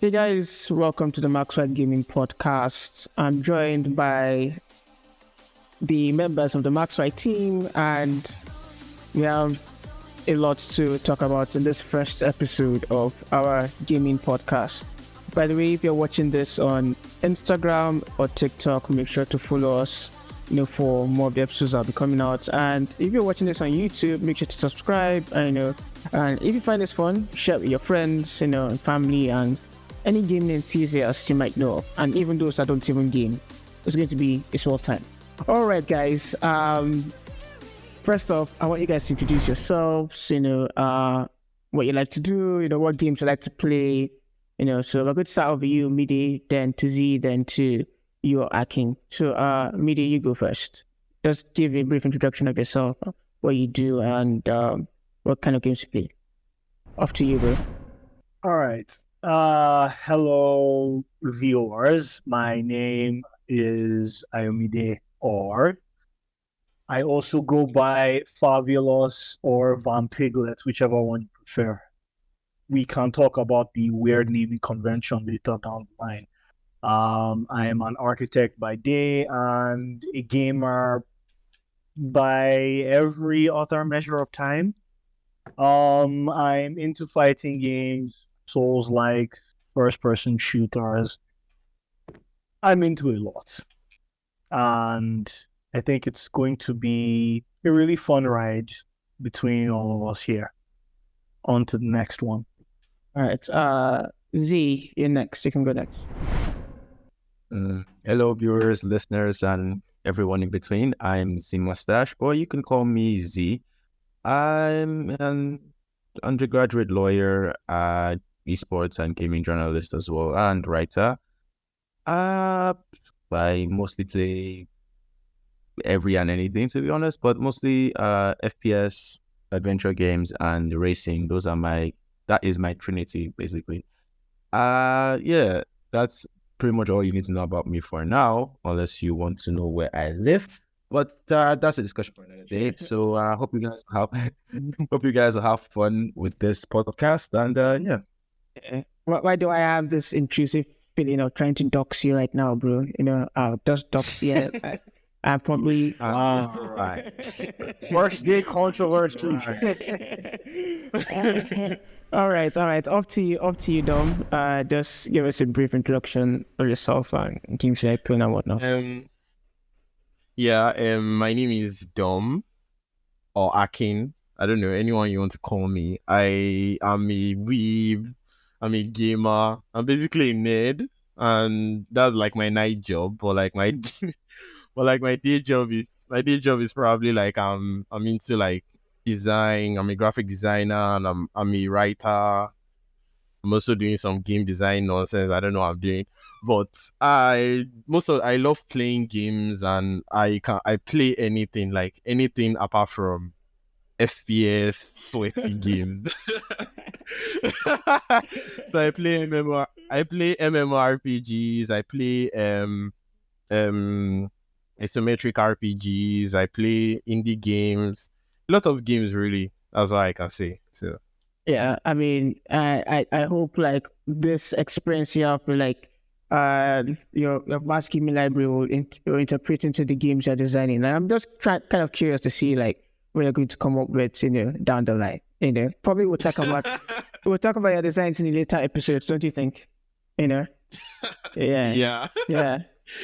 Hey guys, welcome to the MaxWryte Gaming Podcast. I'm joined by the members of the MaxWryte team, and we have a lot to talk about in this first episode of our gaming podcast. By the way, if you're watching this on Instagram or TikTok, make sure to follow us, for more of the episodes that'll be coming out. And if you're watching this on YouTube, make sure to subscribe. And if you find this fun, share it with your friends, and family, and any gaming enthusiasts you might know, and even those that don't even game. It's going to be a small time. All right, guys. First off, I want you guys to introduce yourselves. What you like to do. What games you like to play. So we're going to start with you, Midi, then to Z, then to you, Akin. So, Midi, you go first. Just give a brief introduction of yourself, what you do, and what kind of games you play. Off to you, bro. All right. Hello, viewers. My name is Ayomide Or. I also go by Fabulous or Van Piglet, whichever one you prefer. We can talk about the weird naming convention later down the line. I am an architect by day and a gamer by every other measure of time. I'm into fighting games, Souls-like, first-person shooters. I'm into a lot. And I think it's going to be a really fun ride between all of us here. On to the next one. All right. Z, you're next. You can go next. Hello, viewers, listeners, and everyone in between. I'm Z Mustache, or you can call me Z. I'm an undergraduate lawyer, esports and gaming journalist as well, and writer. I mostly play every and anything, to be honest, but mostly FPS, adventure games, and racing. That is my trinity, basically. Yeah, that's pretty much all you need to know about me for now, unless you want to know where I live. But that's a discussion for another day. So I hope you guys will have fun with this podcast. And yeah. Why do I have this intrusive feeling of trying to dox you right now, bro? I'll just dox you. I probably. Right. First day controversy. All right. Up to you, Dom. Just give us a brief introduction of yourself and games you like playing and whatnot. My name is Dom or Akin. I don't know, anyone you want to call me. I am a weeb. I'm a gamer. I'm basically a nerd, and that's like my night job. But like my my day job is probably like I'm into like design. I'm a graphic designer and I'm a writer. I'm also doing some game design nonsense. I don't know what I'm doing. But I love playing games, and I play anything apart from FPS sweaty games. So I play MMORPGs, I play isometric RPGs, I play indie games, a lot of games really. That's what I can say. So yeah, I mean, I hope like this experience you have with like your vast gaming library will interpret into the games you're designing. And I'm just kind of curious to see like what you're going to come up with, down the line. Probably we'll talk about your designs in the later episodes, don't you think? Yeah. yeah.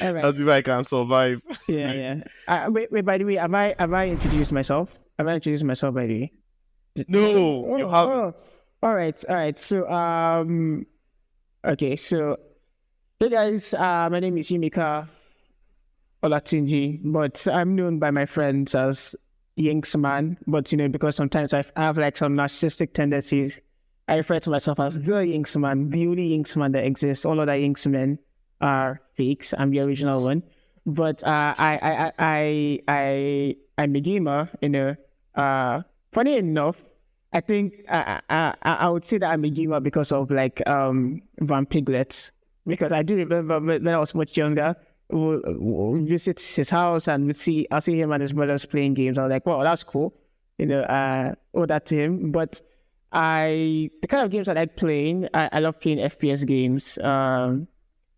All right. That's if I can survive. Yeah. Wait. By the way, have I introduced myself? Have I introduced myself by the way? No, you haven't. All right. So okay. So hey guys, my name is Yimika Olatunji, but I'm known by my friends as Yinksman. But because sometimes I have like some narcissistic tendencies, I refer to myself as the Yinksman, the only Yinksman that exists. All other Yinksmen are fakes. I'm the original one. But I'm a gamer. Funny enough, I think I would say that I'm a gamer because of like Van Piglet. Because I do remember when I was much younger, we'll visit his house and I'll see him and his brothers playing games. I was like, wow, that's cool. All that to him. But the kind of games I like playing, I love playing FPS games,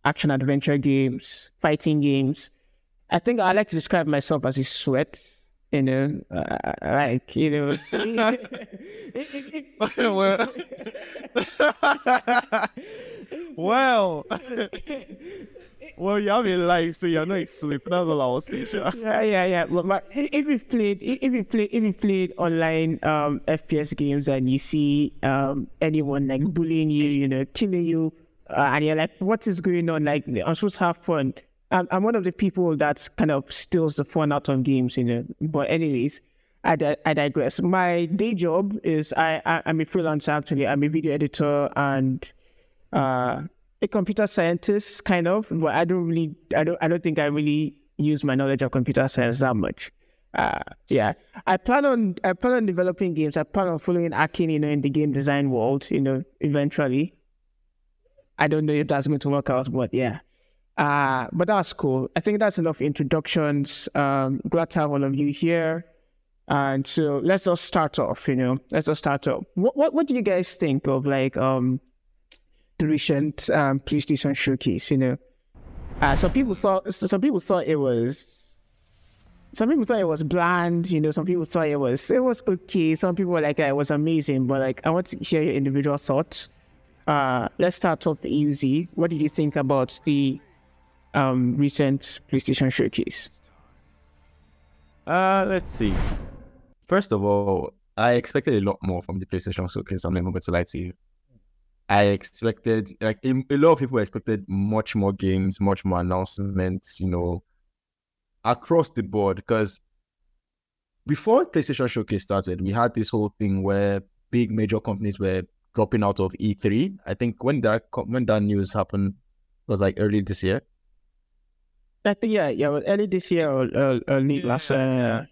action adventure games, fighting games. I think I like to describe myself as a sweat, you know, like, you know. Well, well, you have a life, so you're not asleep. That's all I was saying. Yeah. But if you played online FPS games and you see anyone like bullying you, you know, killing you, and you're like, what is going on? Like, I'm supposed to have fun. I'm one of the people that kind of steals the fun out of games, you know. But anyways, I digress. My day job is I'm a freelancer actually. I'm a video editor and a computer scientist kind of, but I don't think I really use my knowledge of computer science that much. Yeah, I plan on developing games. I plan on following Akin, you know, in the game design world, you know, eventually. I don't know if that's going to work out, but yeah. But that's cool. I think that's enough introductions. Glad to have all of you here. And so let's just start off, you know. What do you guys think of like the recent PlayStation showcase, you know? Some people thought it was bland, you know. Some people thought it was okay. Some people were like, it was amazing. But like, I want to hear your individual thoughts. Let's start off with UZ. What did you think about the recent PlayStation showcase? Let's see. First of all, I expected a lot more from the PlayStation showcase. I'm not even going to lie to you. I expected, like, a lot of people expected much more games, much more announcements, you know, across the board. Because before PlayStation Showcase started, we had this whole thing where big major companies were dropping out of E3. I think when that news happened, it was like early this year. I think well, early this year or late last year.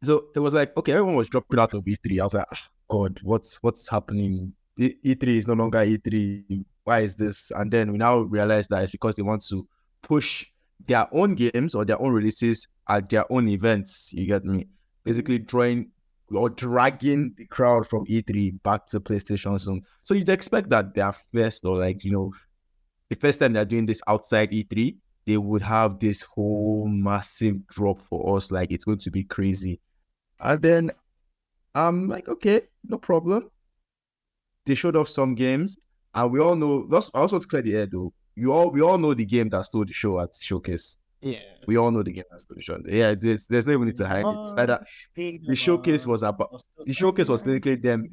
So it was like, okay, everyone was dropping out of E3. I was like, God, what's happening? E3 is no longer E3. Why is this? And then we now realize that it's because they want to push their own games or their own releases at their own events. You get me? Basically drawing or dragging the crowd from E3 back to PlayStation soon. So you'd expect that their first, or like, you know, the first time they're doing this outside E3, they would have this whole massive drop for us. Like, it's going to be crazy. And then I'm like, okay, no problem. They showed off some games, and we all know. I also want to clear the air though. We all know the game that stole the show at Showcase. Yeah, we all know the game that stole the show. Yeah, there's no even need to hide it. It's better. The showcase was basically them.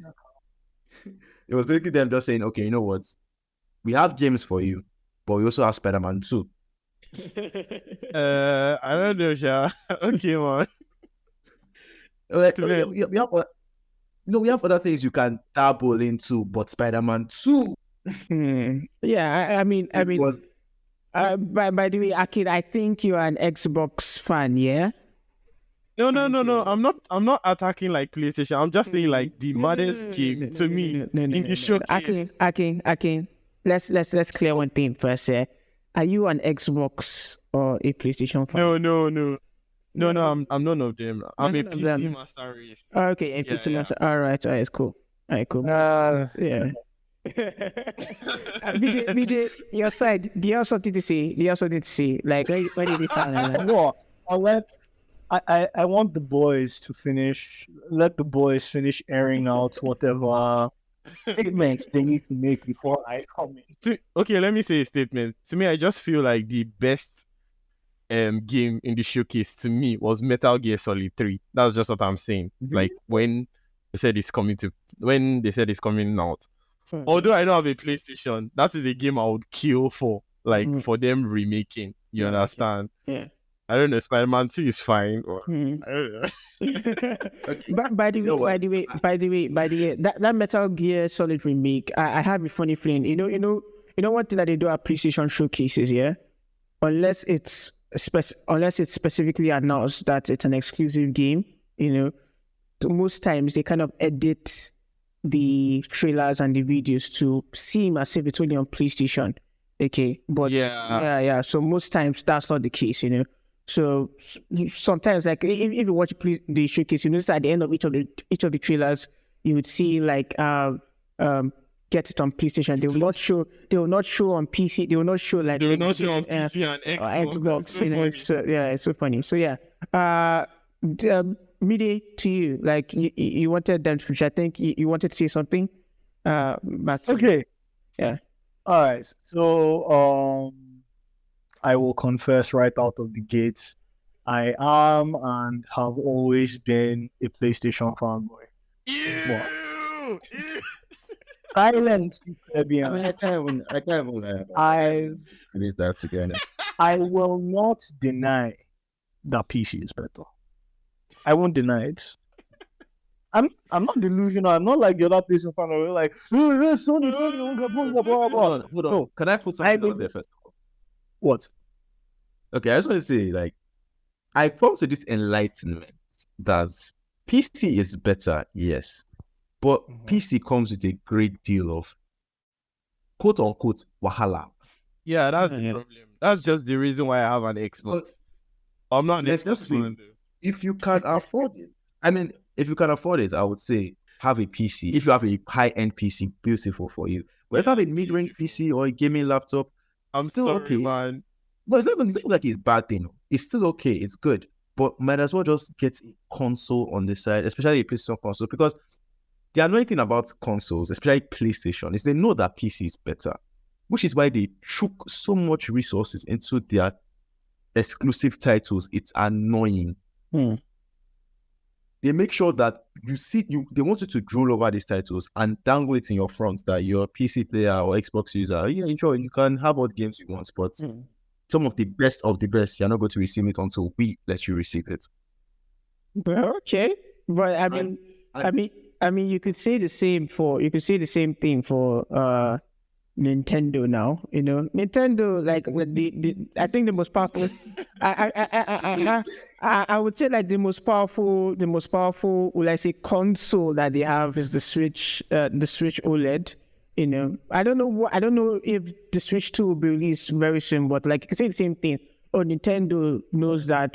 It was basically them just saying, okay, you know what? We have games for you, but we also have Spider-Man 2. I don't know, Sha. Okay, man. Like, we have other things you can dabble into, but Spider-Man 2. Yeah, I mean, by the way, Akin, I think you're an Xbox fan, yeah? No. I'm not attacking like PlayStation. I'm just saying like the maddest game to me in the showcase. Akin, let's clear one thing first. Are you an Xbox or a PlayStation fan? No, I'm none of them. I'm a PC Master Race. Okay, a PC Master. All right, cool. All right, cool. Yeah. BJ, your side. Do you have something to say? Like, where did this sound? No, I want the boys to finish. Let the boys finish airing out whatever statements they need to make before I comment. Okay, let me say a statement. To me, I just feel like the best game in the showcase to me was Metal Gear Solid 3. That's just what I'm saying. Mm-hmm. Like when they said it's coming out. Although I don't have a PlayStation, that is a game I would kill for. Like for them remaking. You understand? Yeah. I don't know. Spider-Man 2 is fine. Or, I don't know. But by the way, that Metal Gear Solid remake, I have a funny feeling. You know one thing that they do at PlayStation showcases, yeah? Unless it's specifically announced that it's an exclusive game, you know, most times they kind of edit the trailers and the videos to seem as if it's only on PlayStation. Okay, but yeah. So most times that's not the case, you know. So sometimes, like if you watch the showcase, you notice at the end of each of the trailers, you would see like get it on PlayStation. They will not show. They will not show on PC. They will not show like. They will not show on PC and Xbox. Xbox, you know, so, yeah, it's so funny. So yeah, Mide, to you, like you wanted them to finish. I think you wanted to say something. Max. Okay. Yeah. All right. So I will confess right out of the gates, I am and have always been a PlayStation fanboy. Ew! Silence, I mean, I can't even finish that together. I will not deny that PC is better. I won't deny it. I'm not delusional. I'm not like the other PlayStation fan who are like, Sony, Hold on. No. Can I put something out there first? What? Okay, I just want to say, like, I come to this enlightenment that PC is better, yes, but PC comes with a great deal of quote unquote wahala. Yeah, that's the problem. That's just the reason why I have an Xbox. I'm not an Let's Xbox just say, fan, though. if you can afford it, I mean, if you can afford it, I would say have a PC. If you have a high-end PC, beautiful for you. But if you have a mid-range PC or a gaming laptop, I'm still sorry, okay. man. But it's not even like it's a bad thing. It's still okay. It's good. But might as well just get a console on the side, especially a PlayStation console, because the annoying thing about consoles, especially PlayStation, is they know that PC is better, which is why they chook so much resources into their exclusive titles. It's annoying. They make sure that they want you to drool over these titles and dangle it in your front that you're a PC player or Xbox user. Yeah, enjoy. You can have all the games you want, but some of the best, you're not going to receive it until we let you receive it. Well, okay, but I mean, you could say the same thing for Nintendo now. You know, Nintendo, like with I think the most powerful. I would say like the most powerful, will I say, console that they have is the Switch OLED. You know, I don't know if the Switch 2 will be released very soon, but like you can say the same thing. Oh, Nintendo knows that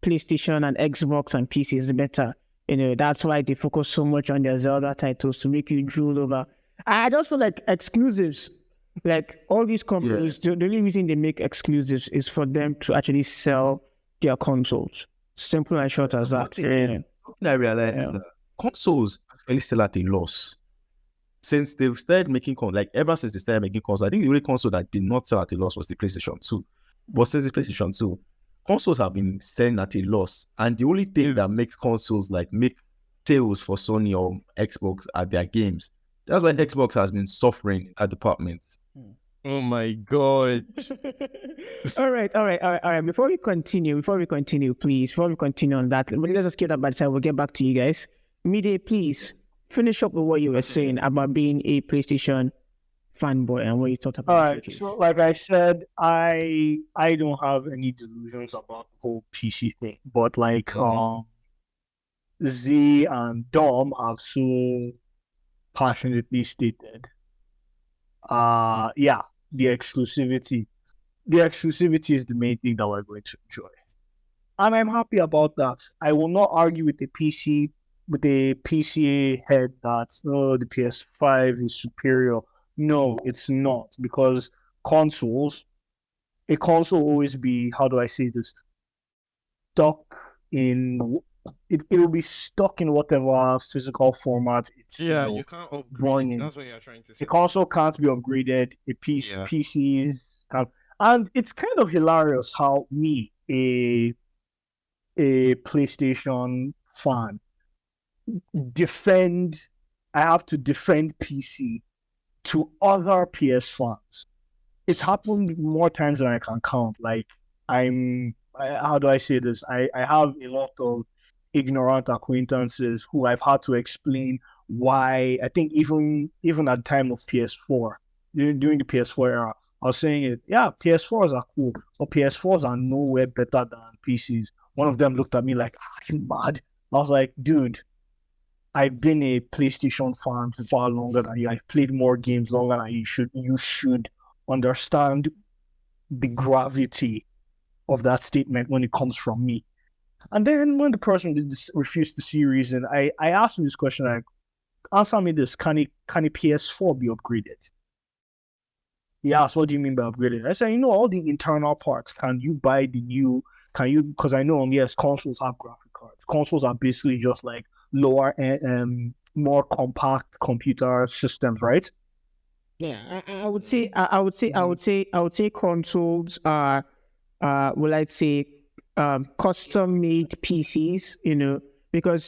PlayStation and Xbox and PC is better. You know, that's why they focus so much on their Zelda titles to make you drool over. I just feel like exclusives, like all these companies, the only reason they make exclusives is for them to actually sell their consoles. Simple and short as that. Something I realized is that consoles actually sell at a loss. Since they've started making ever since they started making consoles, I think the only console that did not sell at a loss was the PlayStation 2. But since the PlayStation 2, consoles have been selling at a loss. And the only thing that makes consoles make sales for Sony or Xbox are their games. That's why Xbox has been suffering in that department. Oh my God. All right. Before we continue, please, before we continue on that, let's just keep that by the side. We'll get back to you guys. Mide, please finish up with what you were saying about being a PlayStation fanboy and what you talked about. All right. So, like I said, I don't have any delusions about the whole PC thing, but like Z and Dom have so passionately stated, the exclusivity is the main thing that we're going to enjoy, and I'm happy about that. I will not argue with the PCA head that the PS5 is superior. No, it's not, because a console always be, how do I say this, it will be stuck in whatever physical format it's you can't upgrade. That's what you're trying to say. The console can't be upgraded. PCs can't, and it's kind of hilarious how me, a PlayStation fan, I have to defend PC to other PS fans. It's happened more times than I can count. Like, how do I say this? I have a lot of ignorant acquaintances who I've had to explain why. I think even at the time of PS4, during the PS4 era, I was saying it. Yeah, PS4s are cool, but PS4s are nowhere better than PCs. One of them looked at me like, "Are you mad?" I was like, "Dude, I've been a PlayStation fan for far longer than you. I've played more games longer than you should. You should understand the gravity of that statement when it comes from me." And then when the person refused to see reason, I asked him this question, like, answer me this: can a PS4 be upgraded? He asked, what do you mean by upgraded? I said, all the internal parts. Can you buy the new? Can you? Because I know, yes, consoles have graphic cards. Consoles are basically just like lower and more compact computer systems, right? Yeah, I would say consoles are well, I'd say custom made PCs, because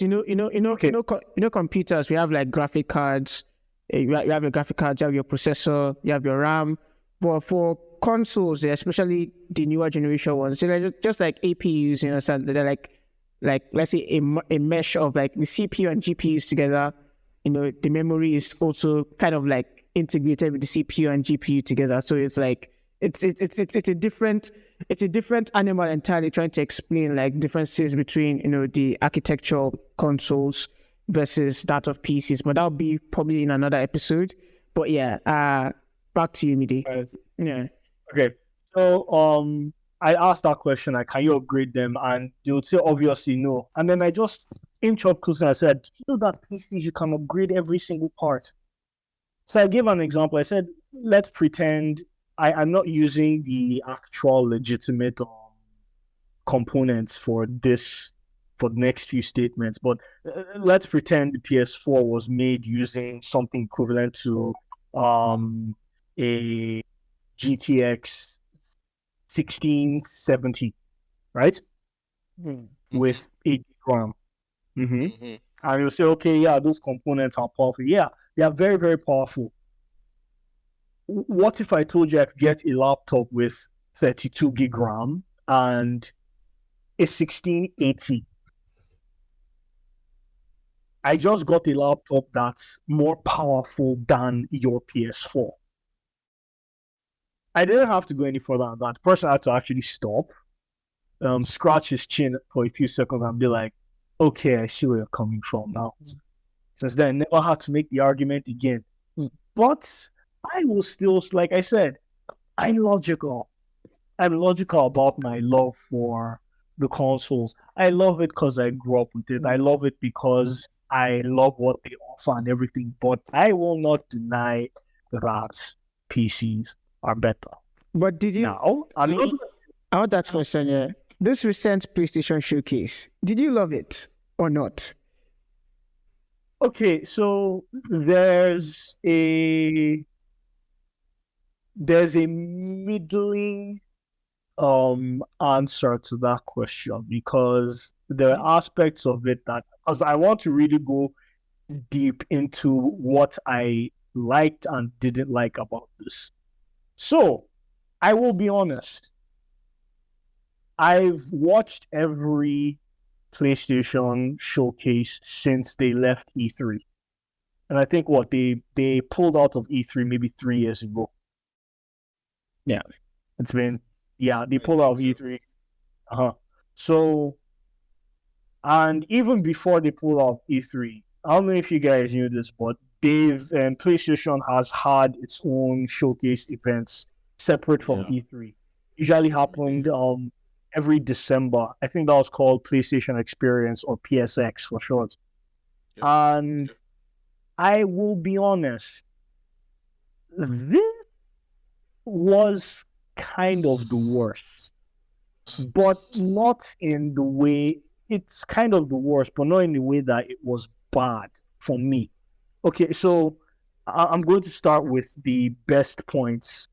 computers, we have like graphic cards, you have your graphic cards, you have your processor, you have your RAM, but for consoles, especially the newer generation ones, they're just like APUs, so they're like let's say a mesh of like the CPU and GPUs together. The memory is also kind of like integrated with the CPU and GPU together. So it's like it's a different animal entirely, trying to explain like differences between the architectural consoles versus that of PCs. But that'll be probably in another episode. But yeah, back to you, Midi. Right. Yeah. Okay. So I asked that question, like, can you upgrade them? And they would say obviously no. And then I just inch up close and I said, that PCs you can upgrade every single part. So I gave an example. I said, let's pretend I'm not using the actual legitimate components for the next few statements, but let's pretend the PS4 was made using something equivalent to a GTX 1670, right? Mm-hmm. With 8 RAM. And you'll say, okay, yeah, those components are powerful. Yeah, they are very, very powerful. What if I told you I could get a laptop with 32 gig RAM and a 1680? I just got a laptop that's more powerful than your PS4. I didn't have to go any further than that. The person had to actually stop, scratch his chin for a few seconds and be like, okay, I see where you're coming from now. Since then, I never had to make the argument again. But I will still, like I said, I'm logical. I'm logical about my love for the consoles. I love it because I grew up with it. I love it because I love what they offer and everything. But I will not deny that PCs are better. But did you? Now, I want that question. Yeah, this recent PlayStation showcase, did you love it or not? Okay, so there's a middling answer to that question, because there are aspects of it that, because I want to really go deep into what I liked and didn't like about this. So I will be honest. I've watched every PlayStation showcase since they left E3. And I think they pulled out of E3 maybe 3 years ago. Yeah. They pulled out of E3. So, and even before they pulled out of E3, I don't know if you guys knew this, but PlayStation has had its own showcase events separate from E3. Usually happened every December. I think that was called PlayStation Experience, or PSX for short. And I will be honest, this was kind of the worst, but not in the way, it's kind of the worst, but not in the way that it was bad for me. Okay, so I'm going to start with the best points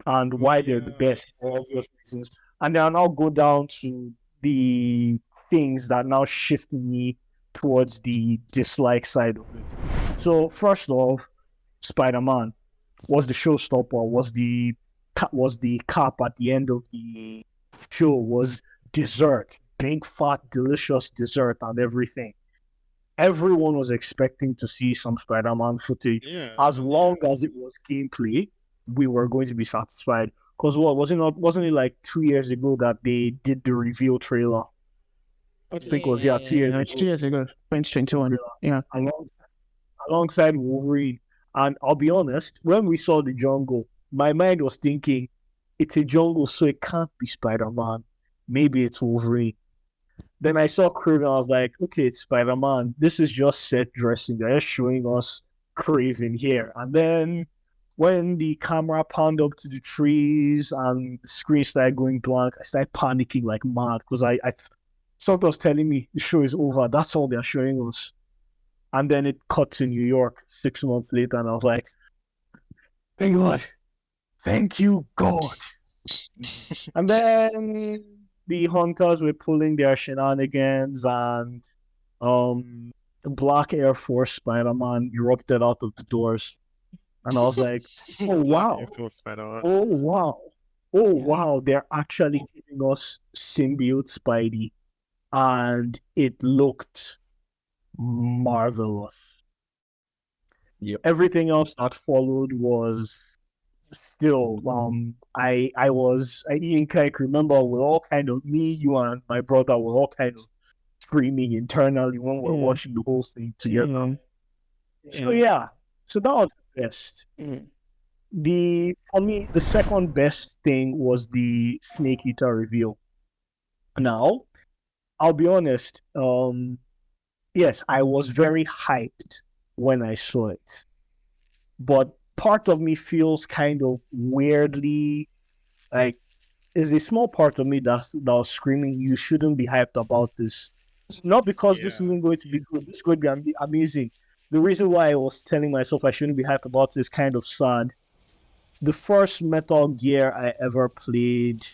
and why they're the best for obvious reasons. And then I'll go down to the things that now shift me towards the dislike side of it. So first off, Spider-Man was the showstopper, was the cap at the end of the show, was dessert, big, fat, delicious dessert and everything. Everyone was expecting to see some Spider-Man footage. As long as it was gameplay, we were going to be satisfied. Because wasn't it like 2 years ago that they did the reveal trailer? I think it was 2 years ago. It's 2 years ago, 2021. Yeah. Alongside Wolverine. And I'll be honest, when we saw the jungle, my mind was thinking, it's a jungle, so it can't be Spider-Man. Maybe it's Wolverine. Then I saw Craven. I was like, okay, it's Spider-Man. This is just set dressing. They're just showing us Craven here. And then when the camera panned up to the trees and the screen started going blank, I started panicking like mad because I something was telling me the show is over. That's all they're showing us. And then it cut to New York 6 months later, and I was like, thank God. Thank you, God. And then the hunters were pulling their shenanigans, and the Black Air Force Spider-Man erupted out of the doors. And I was like, oh, wow. Oh, wow. Oh, wow. They're actually giving us symbiote Spidey. And it looked marvelous. Yep. Everything else that followed was still I remember we're all kind of, me, you, and my brother were all kind of screaming internally when we're watching the whole thing together. So that was the best. For me, the second best thing was the Snake Eater reveal. Now, I'll be honest, yes, I was very hyped when I saw it. But part of me feels kind of weirdly like there's a small part of me that was screaming, you shouldn't be hyped about this. It's not because this isn't going to be good, this is going to be amazing. The reason why I was telling myself I shouldn't be hyped about this is kind of sad. The first Metal Gear I ever played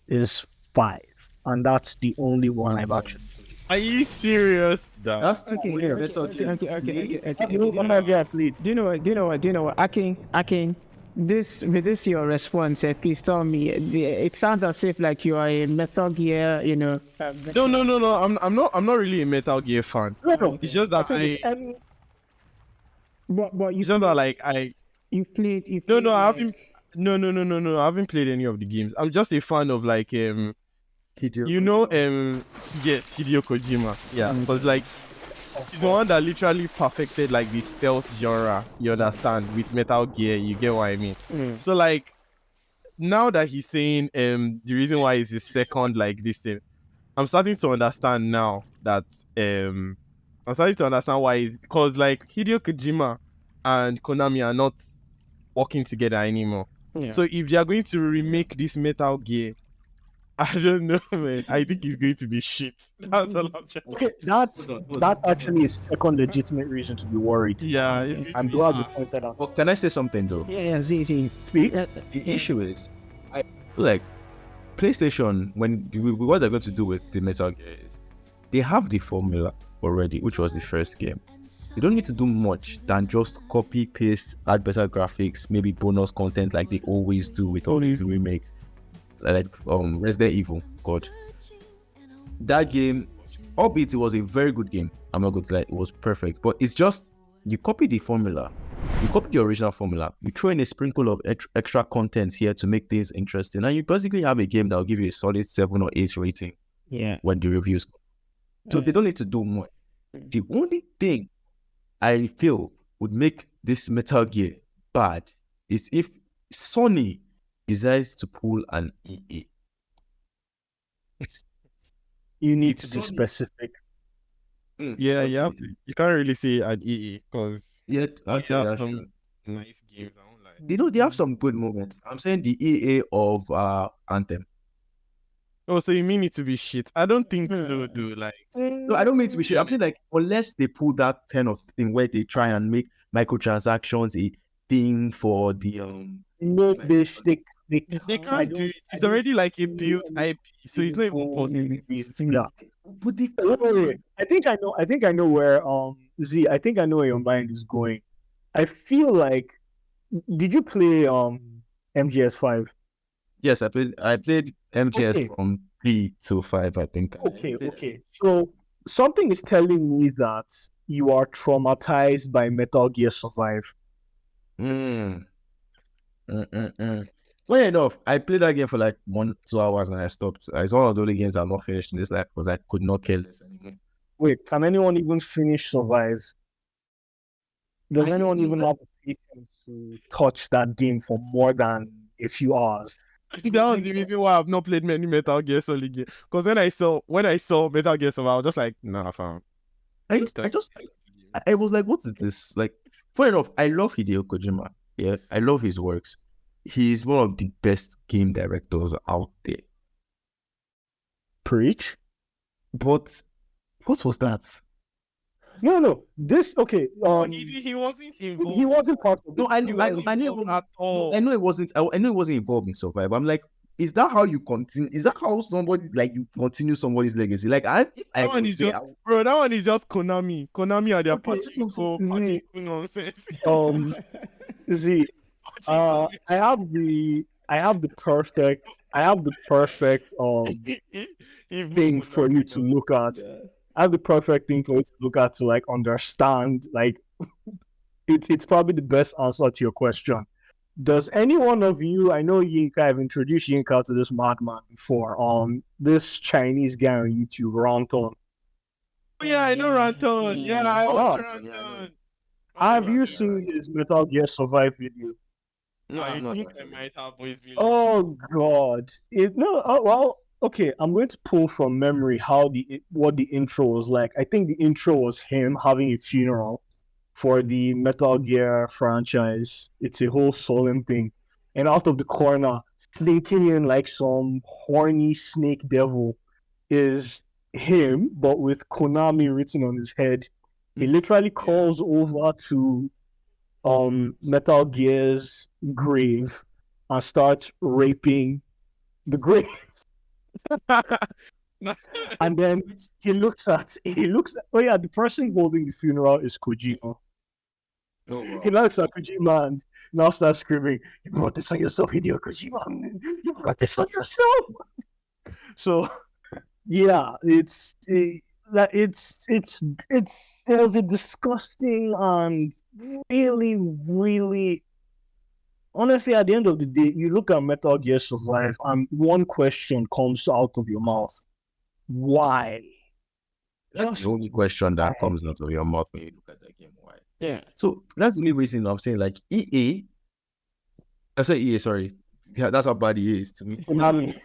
is 5, and that's the only one I've actually played. Are you serious? That's taking here. Okay. Do you know what? Akin, with this your response, please tell me. It sounds as if like you are a Metal Gear, No. I'm not really a Metal Gear fan. No. It's just that But you it's just that like I. You've played. No. I haven't. No. I haven't played any of the games. I'm just a fan of like Hideo Kojima. Yeah, because like he's the one that literally perfected like the stealth genre. You understand? With Metal Gear, you get what I mean. So like now that he's saying the reason why it's his second like this thing, I'm starting to understand now that I'm starting to understand why it's because like Hideo Kojima and Konami are not working together anymore. Yeah. So if they are going to remake this Metal Gear, I don't know, man. I think it's going to be shit. That's all I'm just. Okay, that's actually a second legitimate reason to be worried. Yeah, I'm glad you pointed out. Well, can I say something though? Yeah, Z. The issue is, I feel like PlayStation, what they're going to do with the Metal Gear is, they have the formula already, which was the first game. They don't need to do much than just copy, paste, add better graphics, maybe bonus content like they always do with all these remakes. Like Resident Evil, God. That game, albeit it was a very good game, I'm not going to lie, it was perfect. But it's just, you copy the formula, you copy the original formula, you throw in a sprinkle of extra content here to make things interesting, and you basically have a game that will give you a solid 7 or 8 rating. Yeah. When the reviews come. So they don't need to do much. The only thing I feel would make this Metal Gear bad is if Sony decides to pull an EA. You need to be specific. Yeah. You can't really say an EE because Yeah, they have some nice games. I won't lie. They have some good moments. I'm saying the EA of Anthem. Oh, so you mean it to be shit? I don't think so, dude. Like, No, I don't mean to be shit. I'm saying like unless they pull that kind of thing where they try and make microtransactions a thing for the No, they can't do it. It's already like a built IP, so it's not even possible. Yeah. But wait. I think I know where Z. I think I know where your mind is going. I feel like, did you play MGS5? Yes, I played MGS from 3 to 5, I think. Okay. So something is telling me that you are traumatized by Metal Gear Survive. Well enough, I played that game for like 1-2 hours and I stopped. It's one of the only games I've not finished in this life because I could not kill this anymore. Wait, can anyone even finish Survive? Does anyone even have the patience to touch that game for more than a few hours? That was the reason why I've not played many Metal Gear Solid games. Because when I saw Metal Gear Solid, I was just like, nah, fam. I was like, what is this? Like, fair enough, I love Hideo Kojima. Yeah, I love his works. He's one of the best game directors out there. Preach. But what was that? No. This okay. He wasn't involved. He wasn't part of. No, I knew at all. I know it wasn't. I know it wasn't involved in Survive. I'm like, is that how you continue? Is that how somebody like you continue somebody's legacy? Like That one is just Konami. Konami are their Okay, Pachinko nonsense. See, I have the perfect thing for you to look at. I have the perfect thing for you to look at to like understand. Like, it's probably the best answer to your question. Does any one of you? I know Yinka. I've introduced Yinka to this madman before. This Chinese guy on YouTube, Ranton. Oh, yeah, I know Ranton. Yeah, I watch Ranton. Have you seen his Metal Gear Survive video? No, I I'm not. think I might have voice video. Oh God! Okay. I'm going to pull from memory what the intro was like. I think the intro was him having a funeral for the Metal Gear franchise. It's a whole solemn thing, and out of the corner, sneaking in like some horny snake devil, is him, but with Konami written on his head. He literally calls over to Metal Gear's grave and starts raping the grave. And then he looks at the person holding the funeral is Kojima. Oh, wow. He looks at Kojima and now starts screaming, "You brought this on yourself, Hideo Kojima! You brought this on yourself!" So yeah, it was a disgusting and really, really, honestly, at the end of the day, you look at Metal Gear Survive and one question comes out of your mouth: why? That's the only question that comes out of your mouth when you look at that game. Why? Yeah. So that's the only reason I'm saying, like, EA. I said EA, sorry. Yeah, that's how bad EA is to me. Sony,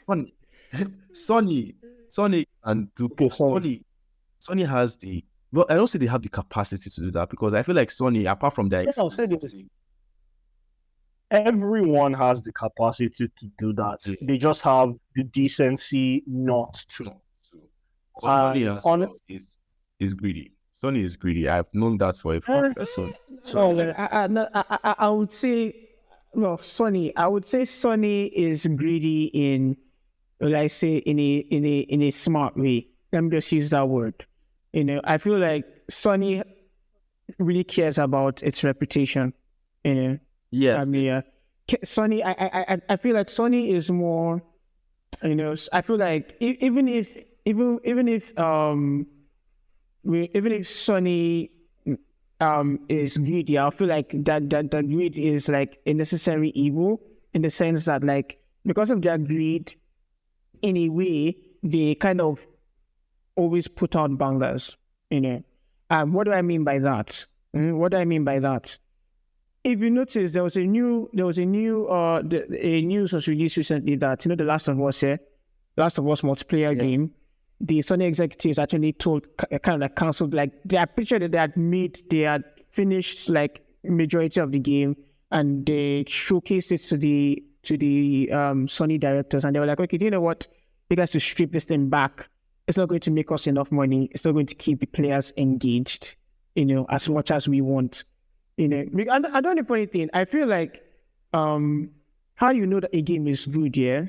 and Sony has the. Well, I don't say they have the capacity to do that because I feel like Sony, apart from that, I'll say this. Everyone has the capacity to do that. Yeah. They just have the decency not to. Sony is greedy. Sony is greedy. I've known that for a fact. I would say, well, Sony. I would say Sony is greedy in, well, I say in a smart way. Let me just use that word. You know, I feel like Sony really cares about its reputation. You know. Yes. I mean, Sony. I feel like Sony is more. You know, I feel like even if Sony is greedy, I feel like that greed is like a necessary evil in the sense that, like, because of their greed, in a way, they kind of always put out bangers, you know. What do I mean by that? If you notice, a news was released recently that, you know, the Last of Us multiplayer game, the Sony executives actually canceled, like, they are pretty sure that they had finished like majority of the game, and they showcased it to the Sony directors, and they were like, okay, do you know what? You guys should strip this thing back. It's not going to make us enough money. It's not going to keep the players engaged, you know, as much as we want. You know, I don't know for anything. I feel like how you know that a game is good, yeah,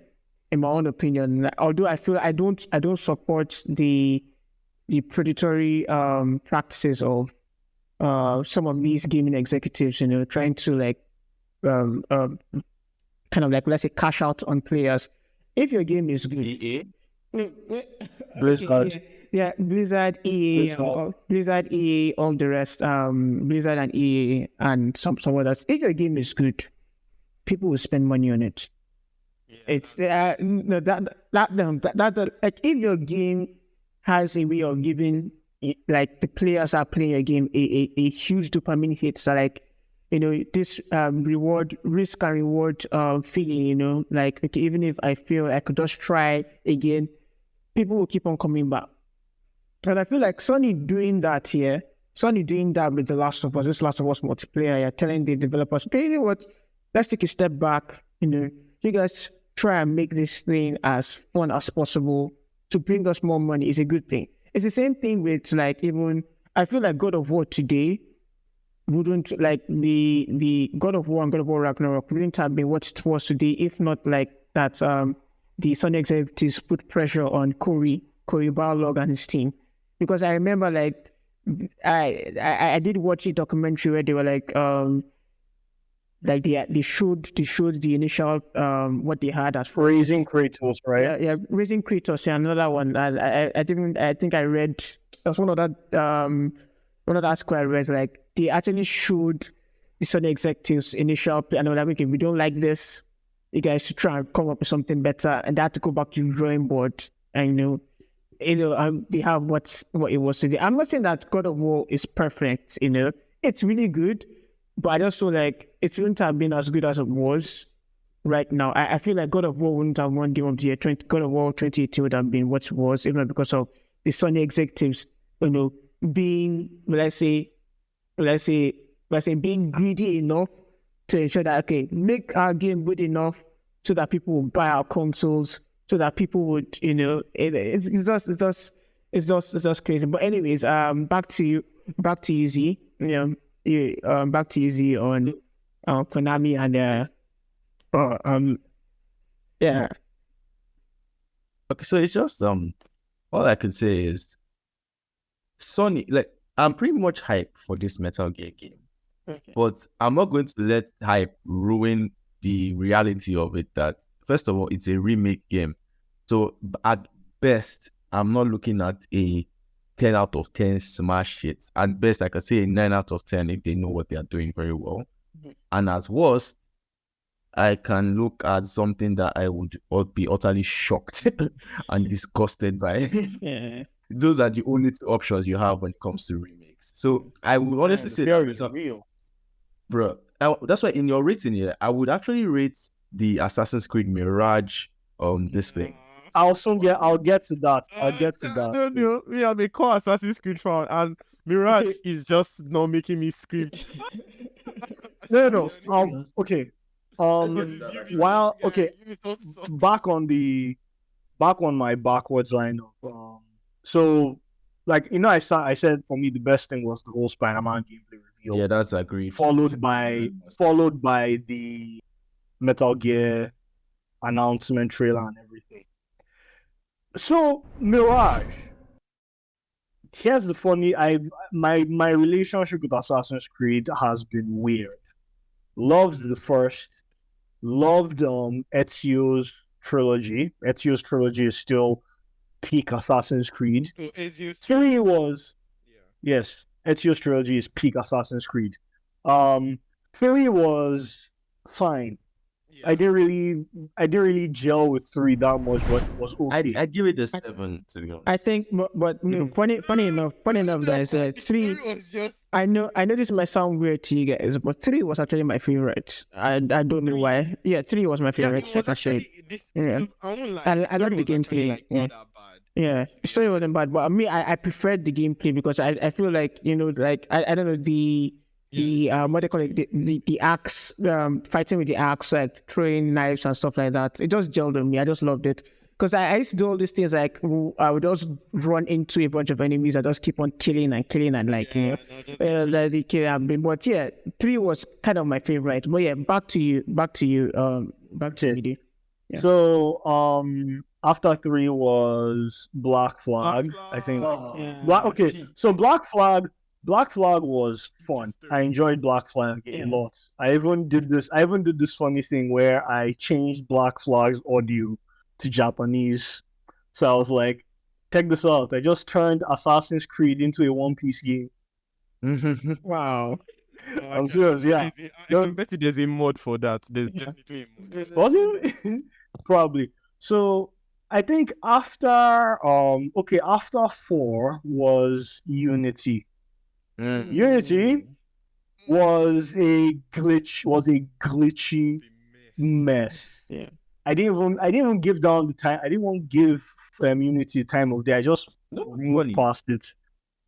in my own opinion. Although I feel I don't support the predatory practices of some of these gaming executives, you know, trying to like kind of like, let's say, cash out on players. If your game is good, EA? Blizzard. Yeah, Blizzard, EA, Blizzard, EA, all the rest, Blizzard and EA and some others. If your game is good, people will spend money on it. Yeah. It's like, if your game has a way of giving, like, the players are playing a game a huge dopamine hit, so like, this risk and reward feeling, like, okay, even if I feel I could just try again, people will keep on coming back. And I feel like Sony doing that here, Sony doing that with The Last of Us, this Last of Us multiplayer, you're telling the developers, okay, you know what, let's take a step back, you guys try and make this thing as fun as possible to bring us more money is a good thing. It's the same thing with, like, even, I feel like God of War today wouldn't, like, the God of War and God of War Ragnarok wouldn't have been what it was today if not like that the Sony executives put pressure on Cory Barlog and his team. Because I remember, like, I did watch a documentary where they were like they showed the initial what they had as Raising Kratos, right? Yeah, Raising Kratos. Yeah, another one. I think I read, there was one of that article I read, like they actually showed the Sony executives initial plan, and they were like, okay, we don't like this, you guys should try and come up with something better, and they had to go back to the drawing board, and they have what it was today. I'm not saying that God of War is perfect, it's really good, but I just feel like it wouldn't have been as good as it was right now. I feel like God of War wouldn't have won Game of the Year. God of War 2018 would have been what it was, even because of the Sony executives, being, let's say, being greedy enough to ensure that, okay, make our game good enough so that people will buy our consoles, so that people would, it's just crazy. But anyways, back to you, Z. Back to you, Z, on Konami and yeah. Okay, so it's just all I can say is Sony, like, I'm pretty much hyped for this Metal Gear game. Okay. But I'm not going to let hype ruin the reality of it that, first of all, it's a remake game. So at best, I'm not looking at a 10 out of 10 smash hits. At best, I could say a 9 out of 10 if they know what they are doing very well. Mm-hmm. And at worst, I can look at something that I would be utterly shocked and disgusted by. Yeah. Those are the only two options you have when it comes to remakes. So I would honestly say, real. Bro, that's why in your rating here, I would actually rate the Assassin's Creed Mirage this thing. I'll get to that. No, me, I'm a core Assassin's Creed fan, and Mirage is just not making me scream. No. Okay. Back on my backwards line of so, like, I said for me the best thing was the whole Spider-Man gameplay reveal. Yeah, that's agreed. Followed by the Metal Gear announcement trailer and everything. So Mirage. Here's the funny. My relationship with Assassin's Creed has been weird. Loved the first. Loved Ezio's trilogy. Ezio's trilogy is still peak Assassin's Creed. So Ezio's 3 was yes. Ezio's trilogy is peak Assassin's Creed. 3 was fine. Yeah. I didn't really gel with 3 that much, but it was okay. I'd give it a 7 to be honest. I think, but funny enough, guys, 3 was just. I know this might sound weird to you guys, but 3 was actually my favorite. I don't know why. Yeah, 3 was my favorite. Yeah, actually. I love the gameplay. Yeah, the story wasn't bad, but me, I preferred the gameplay because I feel like, like I don't know, the what they call it, the axe, fighting with the axe, like throwing knives and stuff like that. It just gelled on me. I just loved it because I used to do all these things, like I would just run into a bunch of enemies. I just keep on killing and like the kill. But yeah, 3 was kind of my favorite. But yeah, back to you, Midi. Yeah. So after 3 was Black Flag. I think. So Black Flag was fun. I enjoyed Black Flag a lot. I even did this funny thing where I changed Black Flag's audio to Japanese. So I was like, check this out. I just turned Assassin's Creed into a One Piece game. Wow. I'm serious, yeah. I bet there's a mod for that. There's definitely a mod. Was it? Probably. So I think after 4 was Unity. Unity. was a glitchy mess. Yeah. I didn't even give down the time. I didn't want to give Unity time of day. I just No, moved funny. past it.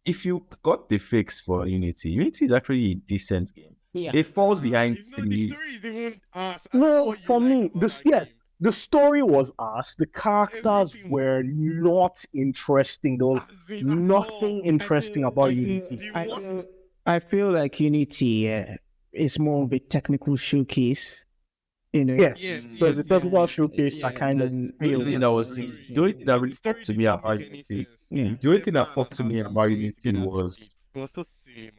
If you got the fix for Unity, Unity is actually a decent game. Yeah. It falls behind It's not, the the story is even ass. I don't know No, what you for like me, about this that yes, game. the story was ass. The characters Everything were not interesting. There was As in, at nothing all. interesting about I feel, Unity. The worst- I feel like Unity is more of a technical showcase. Yes, Yes, so the technical yes, showcase that yes. kind of the only failed. thing that was the only thing that The really story talked to did me not about make any Unity. sense. Yeah. The only thing that Templar and talked to me Assassin about going Unity together to was, beat. It was so silly, man.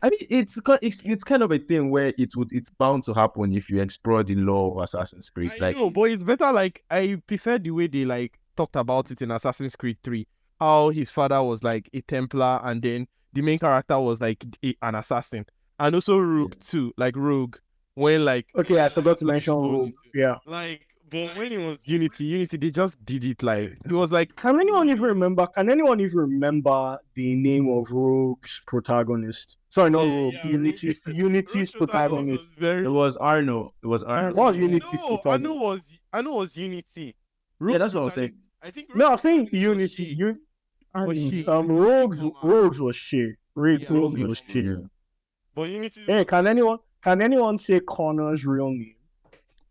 I mean, it's kind of a thing where it's bound to happen if you explore the lore of Assassin's Creed. I know, but it's better. Like, I prefer the way they like talked about it in Assassin's Creed 3. How his father was like a Templar, and then the main character was like an assassin, and also Rogue too, like Rogue. When like Okay, I forgot to was mention born Rogue. into- Yeah. Like, but when it was Unity, they just did it like it was like Can anyone even remember? Can anyone even remember the name of Rogue's protagonist? Sorry, not Rogue. yeah, Unity's Rogue's protagonist protagonist. was very. It was Arno. It was Arno. What was Unity's No, protagonist? I know was Unity. Yeah, that's what I'm saying. I think. No, I'm Rogue's saying protagonist was Unity. Shay. Was she? Rogue's was Shay. Yeah, Rogue's Rogue was was Shay. Yeah. But Unity. Hey, can anyone say Connor's real name?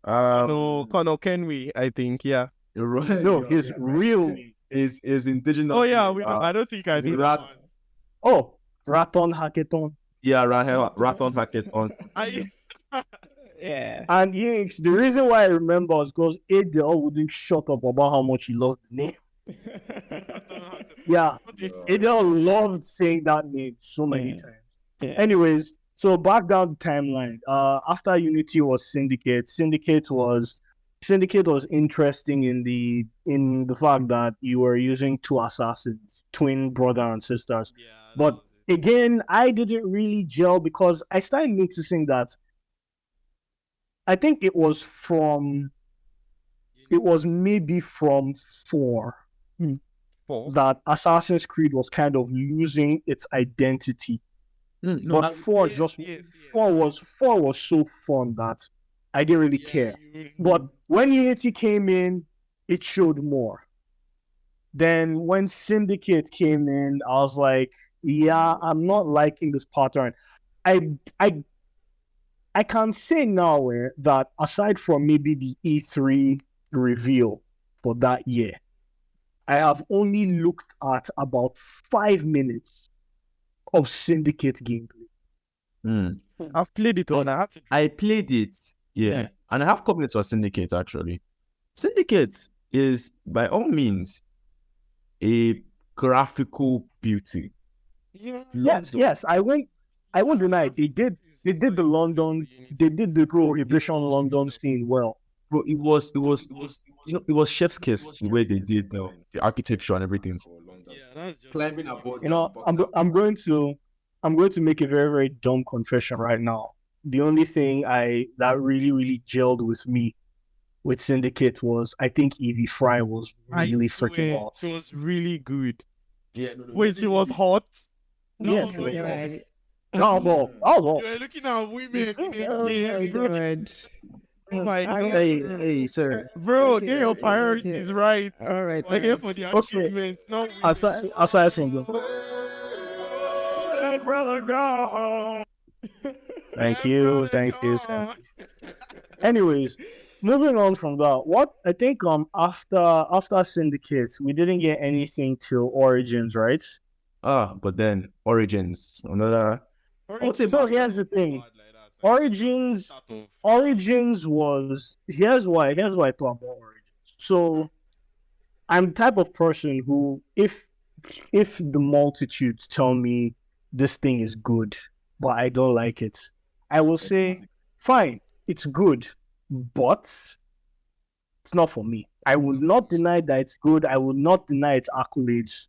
No, Connor Kenway, I think. Yeah. No, his real name. is indigenous. Oh yeah, we know. I don't think I do. Rat- that one. Oh, Raton Hackathon. Yeah, Raton Hackathon. I Yeah. And Yinks, the reason why I remember is because Adele wouldn't shut up about how much he loved the name. Yeah, Adele loved saying that name so many Yeah. times. Yeah. Anyways, so back down the timeline. After Unity was Syndicate. Syndicate was interesting in the fact that you were using two assassins, twin brother and sisters. Yeah, that But was it. again, I didn't really gel because I started noticing that I think it was maybe from 4 Four. that Assassin's Creed was kind of losing its identity. No, But 4 was so fun that I didn't really care. But when Unity came in, it showed more. Then when Syndicate came in, I was like, yeah, I'm not liking this pattern. I can say now that aside from maybe the E3 reveal for that year, I have only looked at about 5 minutes of Syndicate gameplay. I've played it on. I had to. I played it, Yeah. and I have come into a Syndicate actually. Syndicate is by all means a graphical beauty. Yeah. Yes, I won't deny it. They did the London, they did the Prohibition London scene well. Bro, it was it was chef's kiss the way they did the architecture and everything for London. Yeah, that's just Climbing aboard. You know, I'm going to make a very, very dumb confession right now. The only thing that really gelled with me with Syndicate was I think Evie Fry was really freaking awesome. She was really good. Yeah, Wait, she was hot. Yeah, That was yeah. like- Oh, You were looking at women. Yeah, bro. Oh my God. hey, sir. Bro, get your priorities right. All right. We're here for the achievements, not women. Aside from brother, go home. Thank you. Anyways, moving on from that, what I think after Syndicate, we didn't get anything till Origins, right? But then Origins, another. So here's the thing. Origins was here's why I thought about Origins. So I'm the type of person who if the multitudes tell me this thing is good, but I don't like it, I will say, fine, it's good, but it's not for me. I will not deny that it's good. I will not deny its accolades.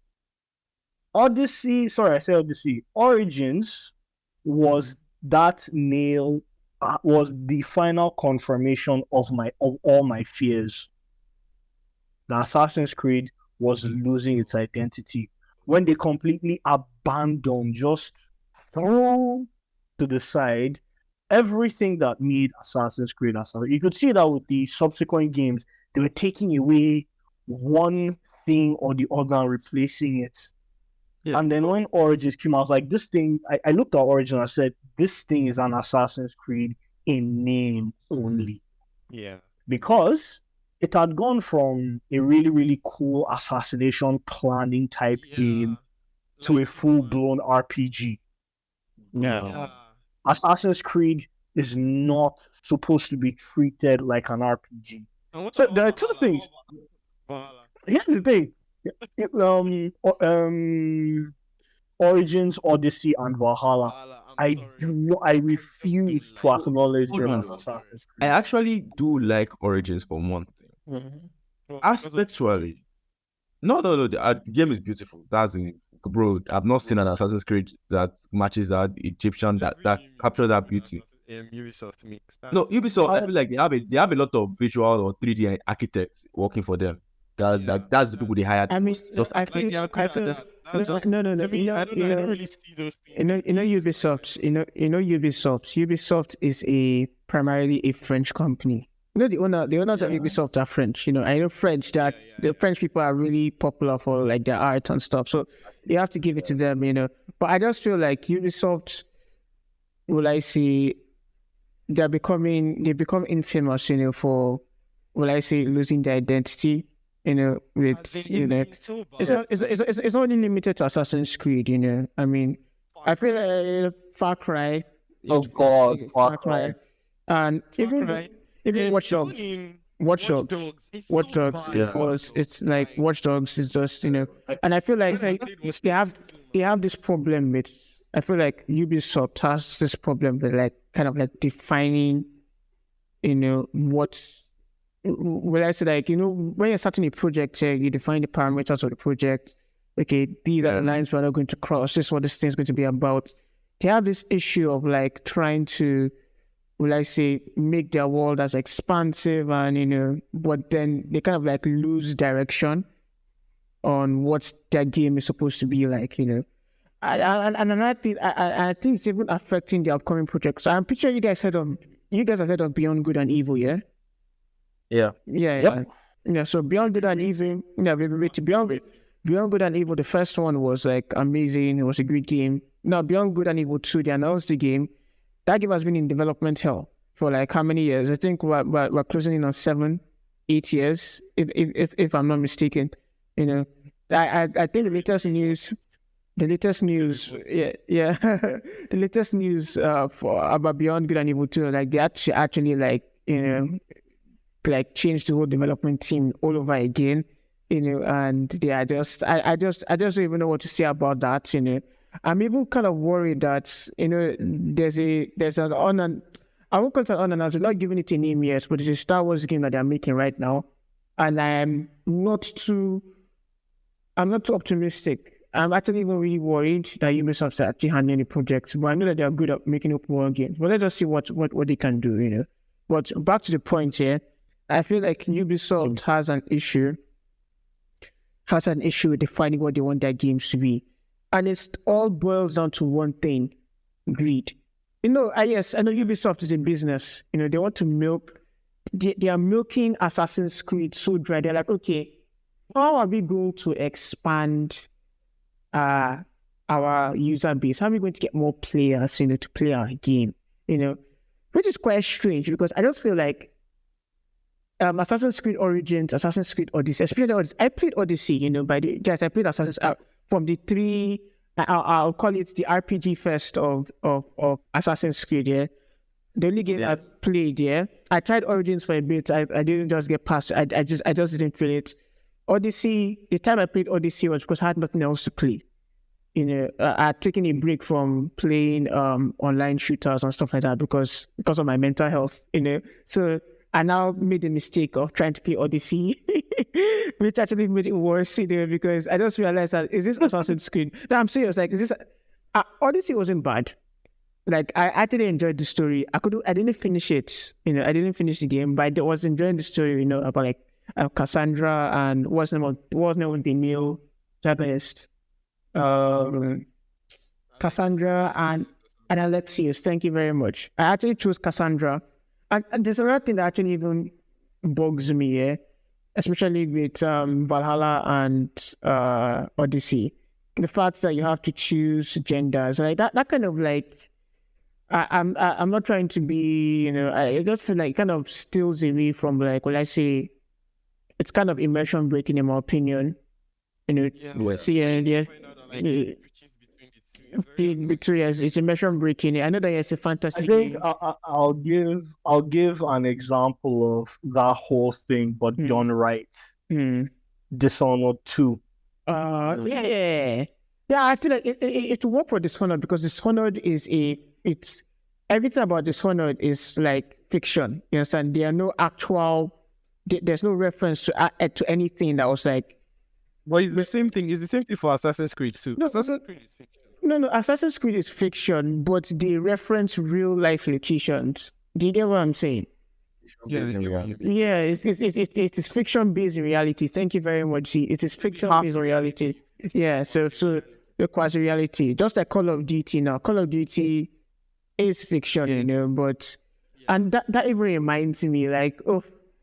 Odyssey, Origins was that nail, was the final confirmation of all my fears. The Assassin's Creed was losing its identity when they completely abandoned, just threw to the side everything that made Assassin's Creed Assassin's. You could see that with the subsequent games, they were taking away one thing or the other and replacing it. Yeah. And then when Origins came out, I was like, this thing, I looked at Origins and I said, this thing is an Assassin's Creed in name only. Yeah. Because it had gone from a really, really cool assassination planning type game to a full-blown RPG. Yeah. Assassin's Creed is not supposed to be treated like an RPG. So there are two things. Here's the thing. Origins, Odyssey, and Valhalla. I refuse to acknowledge them as Assassin's I Creed. actually do like Origins for one thing. Aspectually. No. The game is beautiful. Bro, I've not seen an Assassin's Creed that matches that Egyptian, that capture that beauty. Ubisoft mix. No, Ubisoft, I feel like they have a lot of visual or 3D architects working for them. That's the people they hired. I mean, Just I feel no. I don't really see those things. Ubisoft. Ubisoft is primarily a French company. The owners of Ubisoft are French. I know French. The French people are really popular for like their art and stuff. So you have to give it to them. But I just feel like Ubisoft, will I say, they become infamous. For, will I say, losing their identity. With it's not only limited to Assassin's Creed. I mean, I feel like Far Cry. Oh God, Far Cry. And even Watch Dogs. Watch Dogs. Because it's like Watch Dogs is just and I feel like they have this problem with. I feel like Ubisoft has this problem with like kind of like defining, what. Well, I say like when you're starting a project, you define the parameters of the project. Okay, these are the lines we're not going to cross. This is what this thing is going to be about. They have this issue of like trying to, will I say, make their world as expansive and but then they kind of like lose direction on what their game is supposed to be like. And I think it's even affecting the upcoming projects. So I'm pretty sure you guys have heard of Beyond Good and Evil, yeah? Yeah. Yeah. So Beyond Good and Evil, Beyond Good and Evil, the first one was like amazing. It was a great game. Now Beyond Good and Evil 2, they announced the game. That game has been in development hell for like how many years? I think we're closing in on 7-8 years, if I'm not mistaken. I think the latest news, the latest news about Beyond Good and Evil 2, like they actually like like change the whole development team all over again, and they are just I just don't even know what to say about that. I'm even kind of worried that there's an I won't call it an unannounced, not giving it a name yet, but it's a Star Wars game that they're making right now, and I'm not too optimistic. I'm actually even really worried that Ubisoft is actually handling the project, but I know that they are good at making open world games. But let's just see what they can do. But back to the point here. I feel like Ubisoft has an issue with defining what they want their games to be. And it all boils down to one thing, greed. Yes, I know Ubisoft is in business. They want to milk, they are milking Assassin's Creed so dry. They're like, okay, how are we going to expand our user base? How are we going to get more players, to play our game? Which is quite strange because I just feel like Assassin's Creed Origins, Assassin's Creed Odyssey, especially Odyssey. I played Odyssey, I played Assassin's from the three. I'll call it the RPG fest of Assassin's Creed. Yeah, the only game I played. Yeah, I tried Origins for a bit. I didn't just get past. I just didn't feel it. Odyssey. The time I played Odyssey was because I had nothing else to play. I had taken a break from playing online shooters and stuff like that because of my mental health. So I now made the mistake of trying to play Odyssey, which actually made it worse, because I just realized that, is this Assassin's Creed? No, I'm serious. Like, is this... Odyssey wasn't bad. Like, I actually enjoyed the story. I didn't finish it. I didn't finish the game, but I was enjoying the story, about like Cassandra and what's the name of the male protagonist? Cassandra and and Alexius. Thank you very much. I actually chose Cassandra. And there's another thing that actually even bugs me, especially with Valhalla and Odyssey. The fact that you have to choose genders, like that kind of like, I'm not trying to be, I just feel like it kind of steals away from like, well, I say, it's kind of immersion breaking in my opinion. Yes. It's immersion breaking. I know that it's a fantasy. I think I'll give an example of that whole thing, but done right. Dishonored 2. Yeah. I feel like it will work for Dishonored because Dishonored it's everything about Dishonored is like fiction. You understand? There are no there's no reference to anything that was like. But it's the same thing. It's the same thing for Assassin's Creed too. No, Assassin's Creed is fiction. No, Assassin's Creed is fiction, but they reference real life locations. Do you get what I'm saying? Yeah, it's fiction based reality. Thank you very much. See, it is fiction based reality. Yeah, so the quasi reality, just like Call of Duty now. Call of Duty is fiction, but and that even reminds me like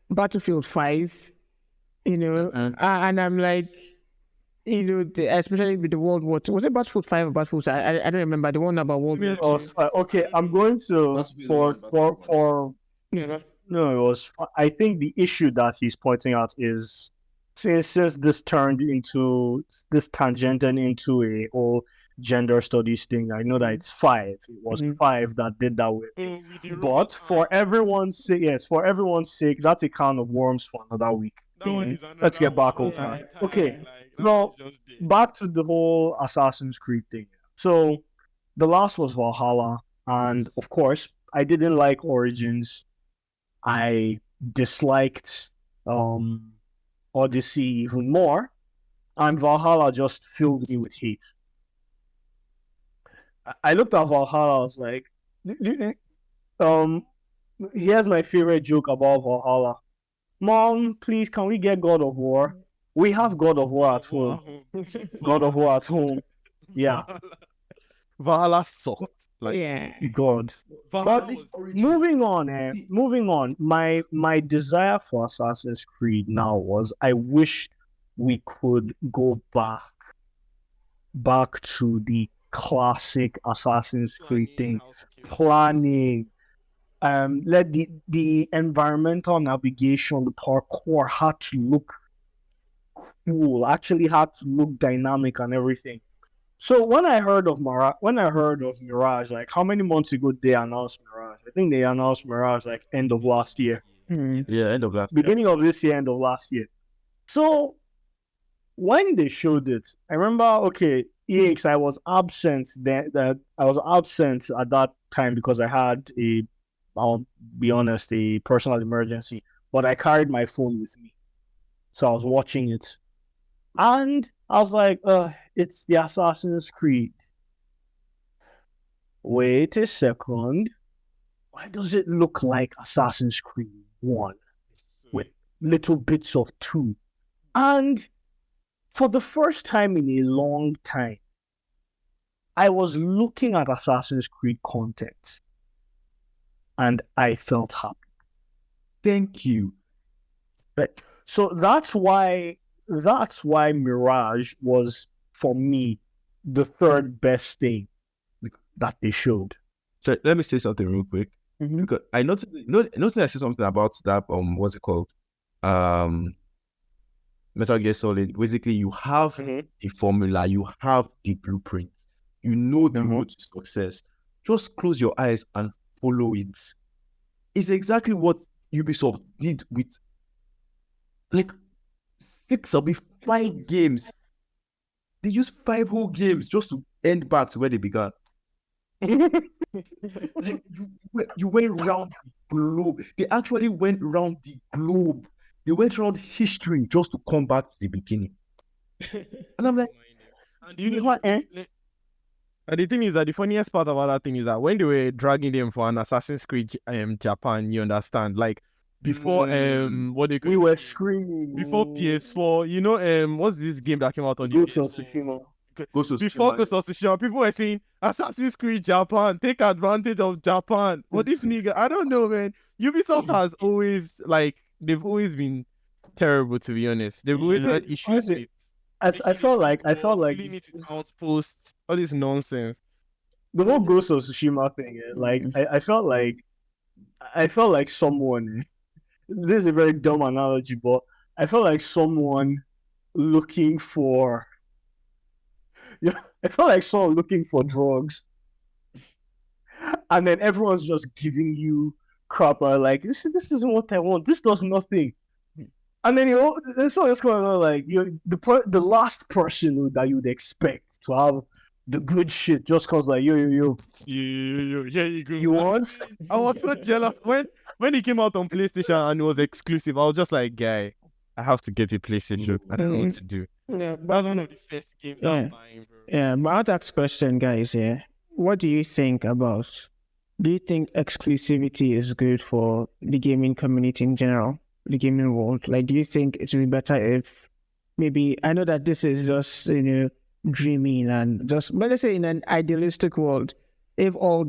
Battlefield 5, and I'm like. Especially with the World War II. Was it Battlefield 5 or Battlefield 6? I don't remember. The one about World War II. Okay, I'm going to for no, it was. I think the issue that he's pointing out is since this tangented into a whole gender studies thing. I know that it's 5. It was 5 that did that with. But for everyone's sake, that's a can of worms for another week. Let's get back on that. Okay. Now, back to the whole Assassin's Creed thing. So, the last was Valhalla, and of course, I didn't like Origins. I disliked Odyssey even more, and Valhalla just filled me with hate. I looked at Valhalla, I was like, here's my favorite joke about Valhalla. Mom, please, can we get God of War? We have God of War at home. God of War at home. Yeah. Valhalla sucked. God. But moving on. My desire for Assassin's Creed now was I wish we could go back to the classic Assassin's Creed thing. Planning. Let the environmental navigation, the parkour had to look cool, actually had to look dynamic and everything. So when I heard of Mirage, like how many months ago they announced Mirage? I think they announced Mirage like end of last year. Yeah, end of last beginning of this year, end of last year. So when they showed it, I remember EX, I was absent at that time because I had I'll be honest, a personal emergency. But I carried my phone with me. So I was watching it. And I was like, it's the Assassin's Creed. Wait a second. Why does it look like Assassin's Creed 1 with little bits of 2? And for the first time in a long time, I was looking at Assassin's Creed content and I felt happy. Thank you. So that's why Mirage was, for me, the third best thing that they showed. So let me say something real quick. Because I noticed I said something about that, what's it called? Metal Gear Solid. Basically, you have the formula, you have the blueprint, you know the road to success. Just close your eyes and follow it. It's exactly what Ubisoft did with like 6 or 5 games. They used 5 whole games just to end back to where they began. Like, you went around the globe. They actually went around the globe. They went around history just to come back to the beginning. And I'm like, and you know what? And the thing is that the funniest part about that thing is that when they were dragging them for an Assassin's Creed Japan, you understand, like before we were screaming before PS4, what's this game that came out on the PS4? Ghost of Before Tsushima. Ghost of Tsushima, people were saying Assassin's Creed Japan, take advantage of Japan. But this nigga, I don't know, man. Ubisoft has always they've always been terrible, to be honest. They've always had issues Honestly, with I felt like filling it with outposts, all this nonsense. the whole Ghost of Tsushima thing. I felt like someone. This is a very dumb analogy, but I felt like someone looking for. Yeah, I felt like someone looking for drugs, and then everyone's just giving you crap. Like this isn't what I want. This does nothing. And then there's someone else going on like you're the last person that you'd expect to have the good shit just cause like yo Yeah, you go. you want. I was so jealous when it came out on PlayStation and it was exclusive. I was just like, guy, I have to get a PlayStation. I don't know what to do. Yeah, That's one of the first games I'm buying, bro. yeah. But I'll ask question, guys. Yeah, what do you think about? Do you think exclusivity is good for the gaming community in general, the gaming world? Like, do you think it would be better if maybe I know that this is just dreaming and just, but let's say in an idealistic world, if all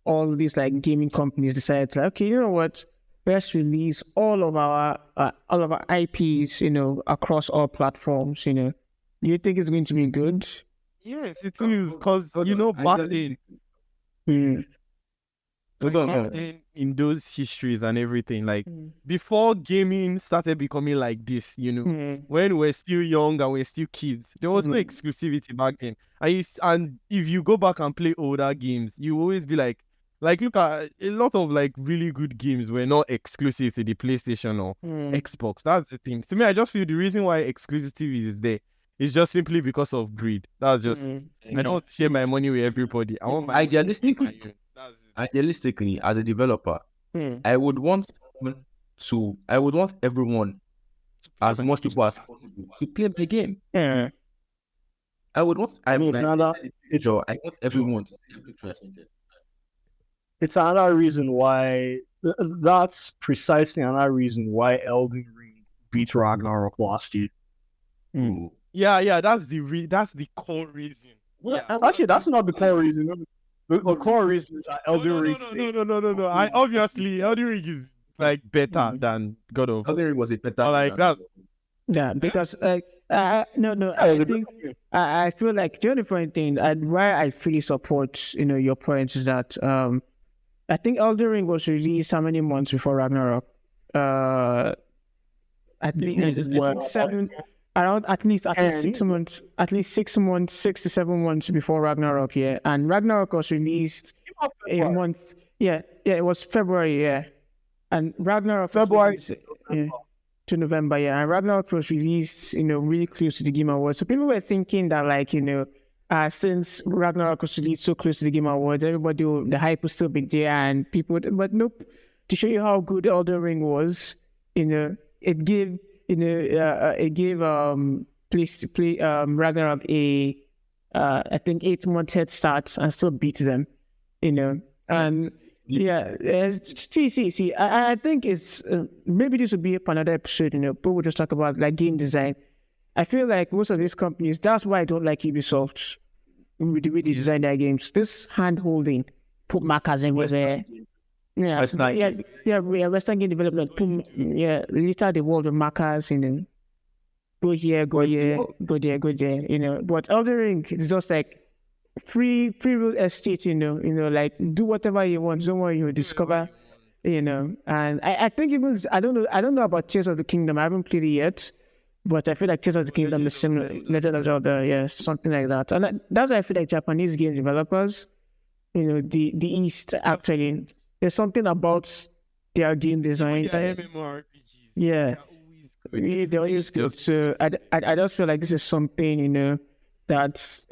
all these like gaming companies decide like, okay, you know what, let's release all of our IPs, across all platforms. Do you think it's going to be good? Yes, it is because back then. Back then, in those histories and everything, like before gaming started becoming like this, when we're still young and we're still kids, there was no exclusivity back then. And if you go back and play older games, you always be like look at a lot of like really good games were not exclusive to the PlayStation or Xbox. That's the thing. To me, I just feel the reason why exclusivity is there is just simply because of greed. That's just I don't want to share my money with everybody. I want my Idealistically, as a developer, I would want everyone, as much people as possible, to play the game. Yeah. I want everyone to see interested. It's another reason why. That's precisely another reason why Elden Ring beat Ragnarok last year. Yeah, that's the core reason. Well, actually, that's not the core reason. The core reason is that Elden Ring. No. Obviously, Elden Ring is like better than God of. Elden Ring was a better. Like that. Yeah, because I think I feel like the only funny thing and why I fully support your point is that I think Elden Ring was released how many months before Ragnarok? I think it's 7. Around at least 6 months, 6 to 7 months before Ragnarok, yeah. And Ragnarok was released a month, yeah, it was February, yeah. And Ragnarok February to November, yeah. And Ragnarok was released, really close to the Game Awards. So people were thinking that, like, since Ragnarok was released so close to the Game Awards, the hype will still be there, and people, but nope. To show you how good Elden Ring was, it gave. It gave Ragnarok a I think 8-month head start and still beat them, and see. I think it's maybe this would be another episode, but we'll just talk about like game design. I feel like most of these companies, that's why I don't like Ubisoft with the way they design their games. This hand holding, put markers everywhere. Yeah, Western game development. Later the world of markers, go here, go there. But Elden Ring is just like free real estate, like do whatever you want, somewhere you discover, And I think even I don't know about Tears of the Kingdom. I haven't played it yet, but I feel like Tears of the Kingdom is similar, Legend of Zelda, something like that. And that's why I feel like Japanese game developers, the East actually. There's something about their game design. MMORPGs. Yeah, they're always good. So I just feel like this is something that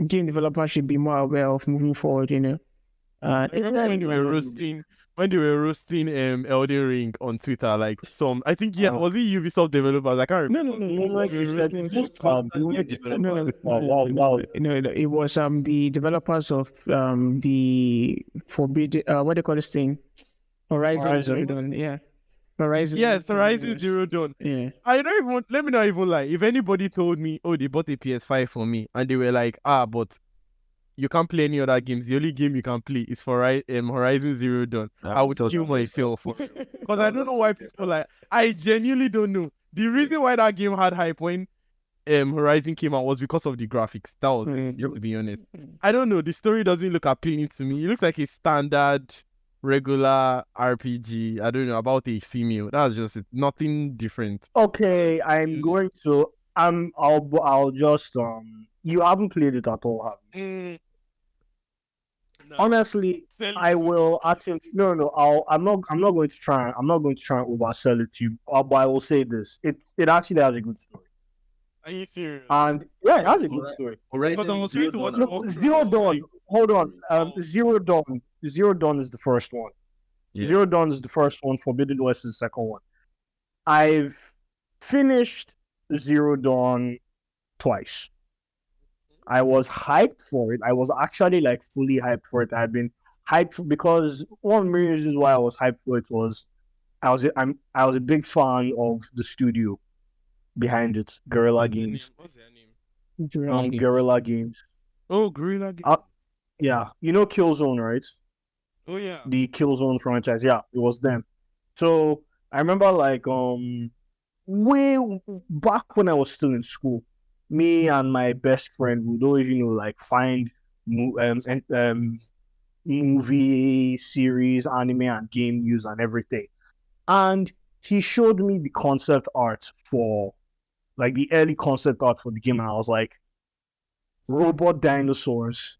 game developers should be more aware of moving forward. I remember when they were roasting Elden Ring on Twitter, like I think was it Ubisoft developers? I can't remember. No. It was the developers of the Forbidden what do you call this thing? Horizon. Yeah. Horizon. Yes, Horizon Zero Dawn. Yeah. I don't even let me not even lie. If anybody told me, oh, they bought a PS5 for me, and they were like, but you can't play any other games. The only game you can play is for Horizon Zero Dawn. I would kill myself because I don't know why people like. I genuinely don't know. The reason why that game had hype when Horizon came out was because of the graphics. That was it, to be honest. I don't know. The story doesn't look appealing to me. It looks like a standard, regular RPG. I don't know, about a female. That's just it. Nothing different. Okay, I'm going to. I'll just. You haven't played it at all, have you? No. Honestly, I will actually. No. I'm not going to try. I'm not going to try and oversell it to you. But I will say this: it actually has a good story. Are you serious? And yeah, it has a good story. Zero Dawn. Hold on. Zero Dawn. Zero Dawn is the first one. Yeah. Zero Dawn is the first one. Forbidden West is the second one. I've finished Zero Dawn twice. I was hyped for it. I was actually like fully hyped for it. I've been hyped because one of the main reasons why I was hyped for it was I was a big fan of the studio behind it, Guerrilla Games. What's their name? Guerrilla Games. Oh, Guerrilla Games. Yeah, you know Killzone, right? Oh yeah. The Killzone franchise. Yeah, it was them. So I remember like way back when I was still in school, me and my best friend would always, like find movie series, anime, and game news and everything. And he showed me the concept art for, like, the early concept art for the game, and I was like, robot dinosaurs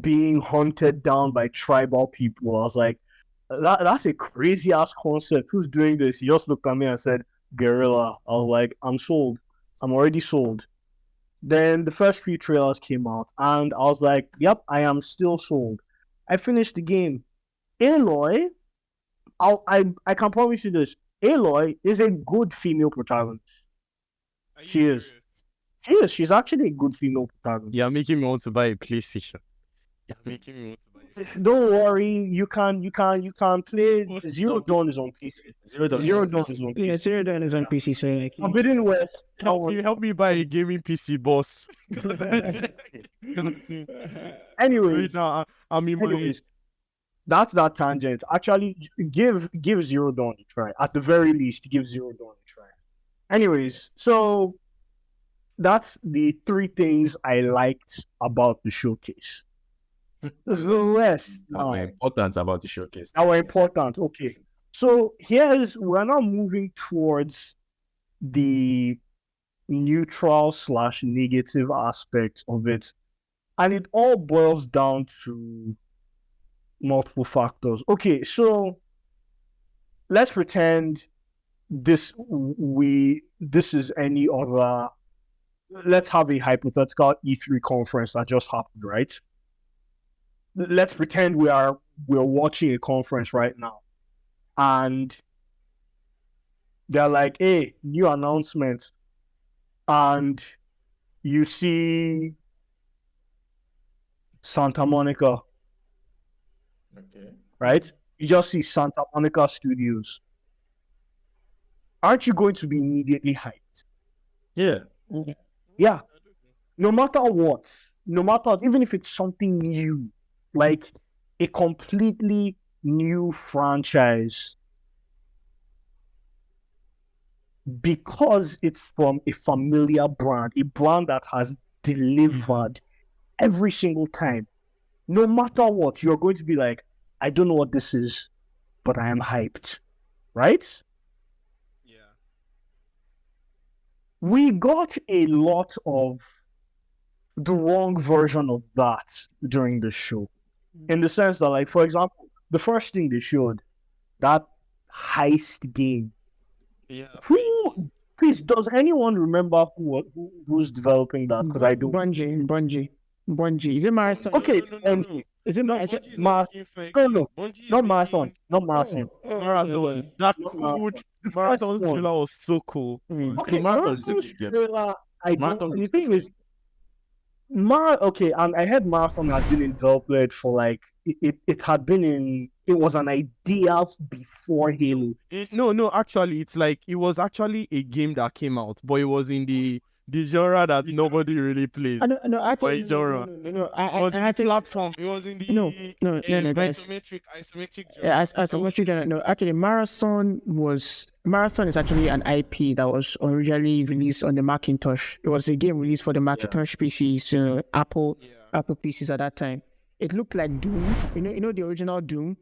being hunted down by tribal people. I was like, that's a crazy ass concept. Who's doing this? He just looked at me and said, Guerrilla. I was like, I'm sold. I'm already sold. Then the first few trailers came out, and I was like, yep, I am still sold. I finished the game. Aloy, I can promise you this. Aloy is a good female protagonist. She is. She's actually a good female protagonist. You're making me want to buy a PlayStation. You're making me want to buy a PlayStation. Don't worry, you can play. Zero Dawn is on PC. Zero Dawn is on PC. Yeah, Zero Dawn is on PC, so like Forbidden West. Help me buy a gaming PC, boss. Anyways, I'm in anyways, that's that tangent. Actually, give Zero Dawn a try. At the very least, give Zero Dawn a try. Anyways, so that's the three things I liked about the showcase. The rest What were important about the showcase? that were important. Okay. So we're now moving towards the neutral/negative aspect of it. And it all boils down to multiple factors. Okay, so let's pretend this is any other. Let's have a hypothetical E3 conference that just happened, right? Let's pretend we're watching a conference right now, and they're like, "Hey, new announcement," and you see Santa Monica, Okay. right? You just see Santa Monica Studios. Aren't you going to be immediately hyped? Yeah. Yeah. No matter what, even if it's something new, like a completely new franchise, because it's from a familiar brand, a brand that has delivered every single time. No matter what, you're going to be like, I don't know what this is, but I am hyped, right? Yeah. We got a lot of the wrong version of that during the show. In the sense that, like, for example, the first thing they showed, that heist game. Yeah. Please, does anyone remember who's developing that? Because I do. Bungie. Is it Marathon? Okay, Is it no, Marathon? not Marathon. Marathon. That cool. Marathon's trailer was so cool. Okay, Marathon's Marathon's a good game. trailer, Marathon the thing is, okay, and I heard Marathon has been in development for like it had been in. It was an idea before Halo. No, actually, it's like it was actually a game that came out, but it was in the genre that nobody really plays. No, actually, What genre? no. It was in the Actually, platform. It was in the no, guys. isometric genre. As a much no, actually, Marathon is actually an IP that was originally released on the Macintosh. It was a game released for the Macintosh PCs to Apple PCs at that time. It looked like Doom. You know the original Doom.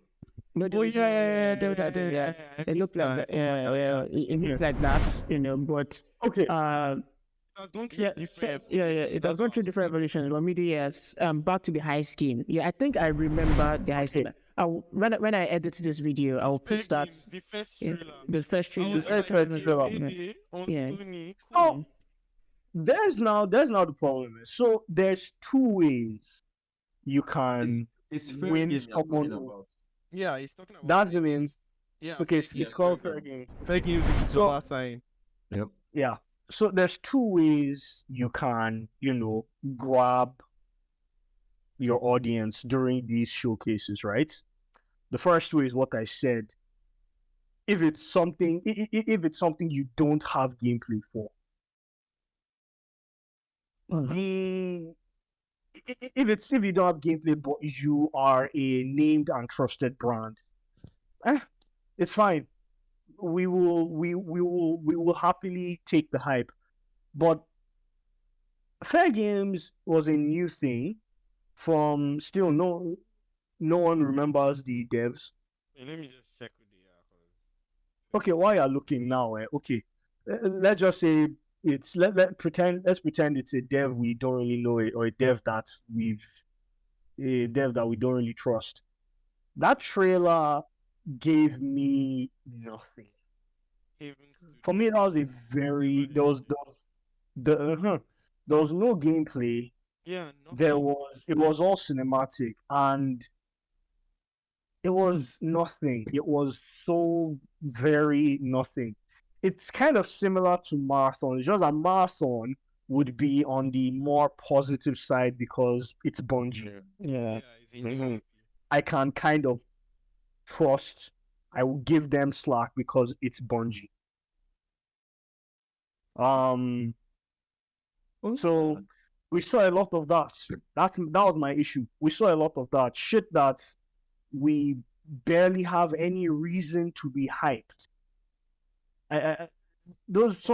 You know the original, It looked like that. It looked like that. But Okay. It has gone through different evolutions. But yes, back to the high scheme. Yeah, I think I remember the high scheme. When I edit this video, I will put that. The first trailer. The first trailer. Oh, there's now the problem. So there's two ways you can win someone over. Yeah, he's talking about. That's the means. Yeah. Okay, it's called fair game. Fake news with the So- dollar sign. Yeah. So there's two ways you can, grab your audience during these showcases, right? The first way is what I said. If it's something you don't have gameplay for. If you don't have gameplay but you are a named and trusted brand, it's fine. We will happily take the hype. But fair games was a new thing from still no one remembers the devs. Hey, let me just check with the Okay, while you're looking now, okay. Let's just say let's pretend it's a dev we don't really know or a dev that we don't really trust. That trailer gave me nothing. For me, that was a very there was no gameplay. Yeah, It was all cinematic and it was nothing. It was so very nothing. It's kind of similar to Marathon. It's just that Marathon would be on the more positive side because it's Bungie. Yeah. I can kind of trust. I will give them slack because it's Bungie. So we saw a lot of that. That was my issue. We saw a lot of that shit that we barely have any reason to be hyped. Some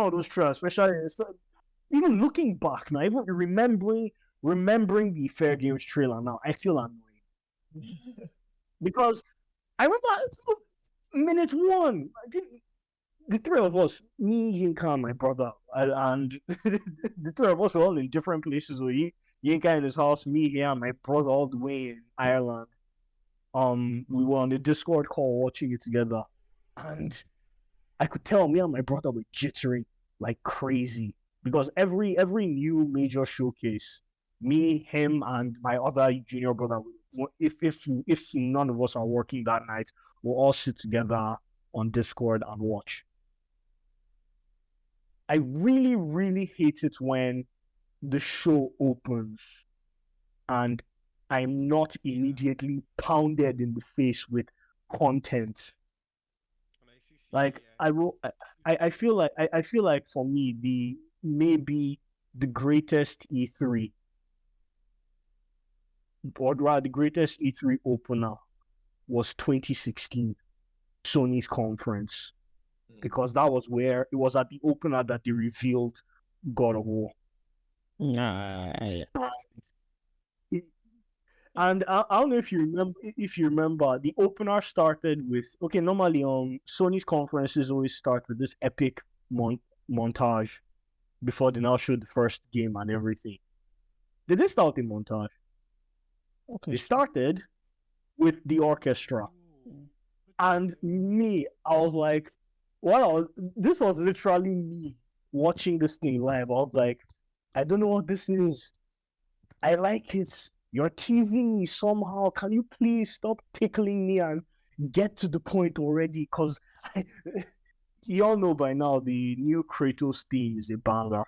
of those trailers, especially even looking back now, even remembering the Fair Games trailer now, I feel annoyed because I remember minute one. The three of us, me, Yinka, and my brother, and the three of us were all in different places. So Yinka in his house, me here, and my brother all the way in Ireland. We were on the Discord call watching it together, and I could tell me and my brother were jittering like crazy because every new major showcase, me, him, and my other junior brother, if none of us are working that night, we'll all sit together on Discord and watch. I really, really hate it when the show opens and I'm not immediately pounded in the face with content. Like I feel like for me maybe the greatest E3, or rather the greatest E3 opener was 2016 Sony's conference, because that was where it was at the opener that they revealed God of War. And I don't know if you remember, the opener started with, normally Sony's conferences always start with this epic montage before they now show the first game and everything. They didn't start the montage. They started with the orchestra. And me, I was like, this was literally me watching this thing live. I was like, I don't know what this is. I like it. You're teasing me somehow. Can you please stop tickling me and get to the point already? Because you all know by now the new Kratos theme is a banger.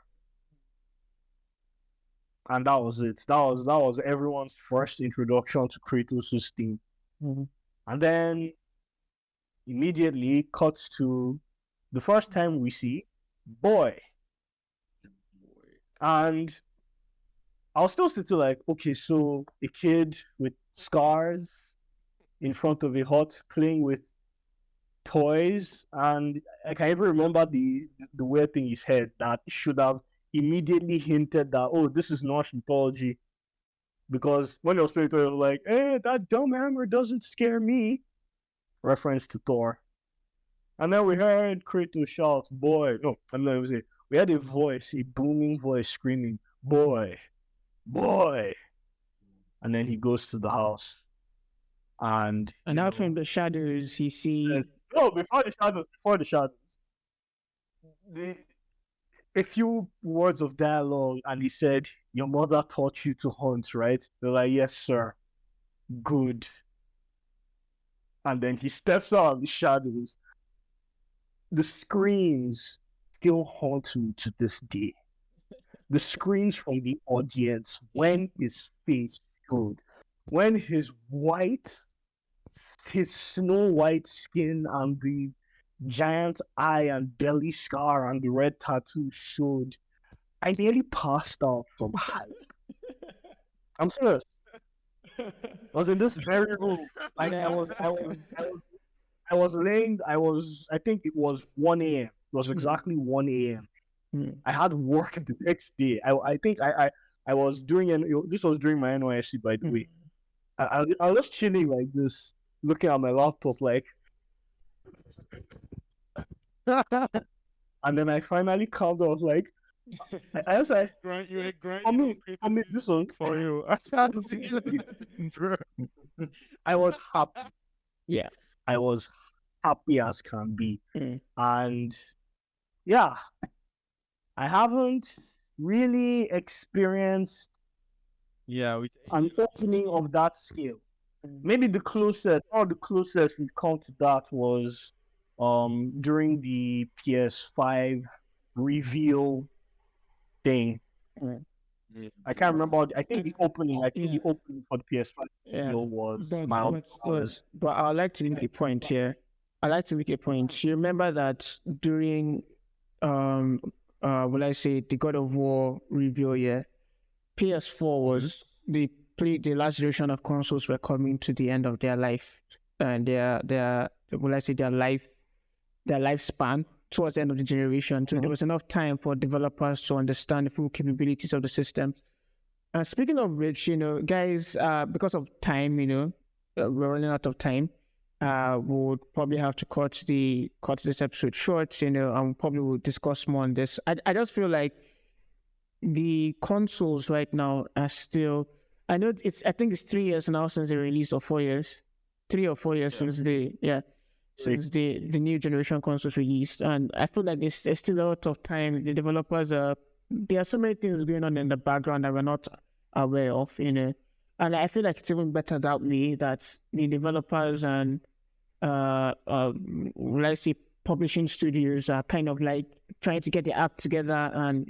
and that was it. That was everyone's first introduction to Kratos' theme. Mhm. And then immediately cuts to the first time we see Boy. And I was still sitting like, okay, so a kid with scars in front of a hut playing with toys, and I can even remember the weird thing he said that he should have immediately hinted that, oh, this is Norse mythology, because when he was playing toys, he was like, hey, that dumb hammer doesn't scare me, reference to Thor. And then we heard Kratos shout, boy, no, and then we had a voice, a booming voice screaming, boy, boy. And then he goes to the house. And out from the shadows, he see. no, before the shadows. A few words of dialogue, and he said, your mother taught you to hunt, right? They're like, yes, sir. Good. And then he steps out of the shadows. The screams still haunt me to this day. The screams from the audience when his face showed, when his snow white skin and the giant eye and belly scar and the red tattoo showed, I nearly passed out from hype. I'm serious. I was in this very room. Like I think it was 1 a.m. It was exactly 1 a.m. I had work the next day. I think I was doing this was during my NYSC, by the way. I was chilling like this, looking at my laptop, like, and then I finally calmed down. I was like, I was like, I mean, this one For you. I was happy. Yeah. I was happy as can be. And yeah, I haven't really experienced an opening of that scale. Maybe the closest we've come to that was during the PS5 reveal thing. I can't remember. I think the opening for the PS5 reveal was but I'd like to make a point here. You remember that during when I say the God of War reveal, PS4 was the last generation of consoles were coming to the end of their life, and their lifespan towards the end of the generation. So there was enough time for developers to understand the full capabilities of the system. Speaking of which, guys, because of time, we're running out of time. We'll probably have to cut this episode short, and probably we'll discuss more on this. I just feel like the consoles right now are still. I think it's 3 years now since they released, or 4 years, 3 or 4 years since the new generation consoles released, and I feel like there's still a lot of time. The developers there are so many things going on in the background that we're not aware of, and I feel like it's even better that way, that the developers and let's say publishing studios are kind of like trying to get their act together, and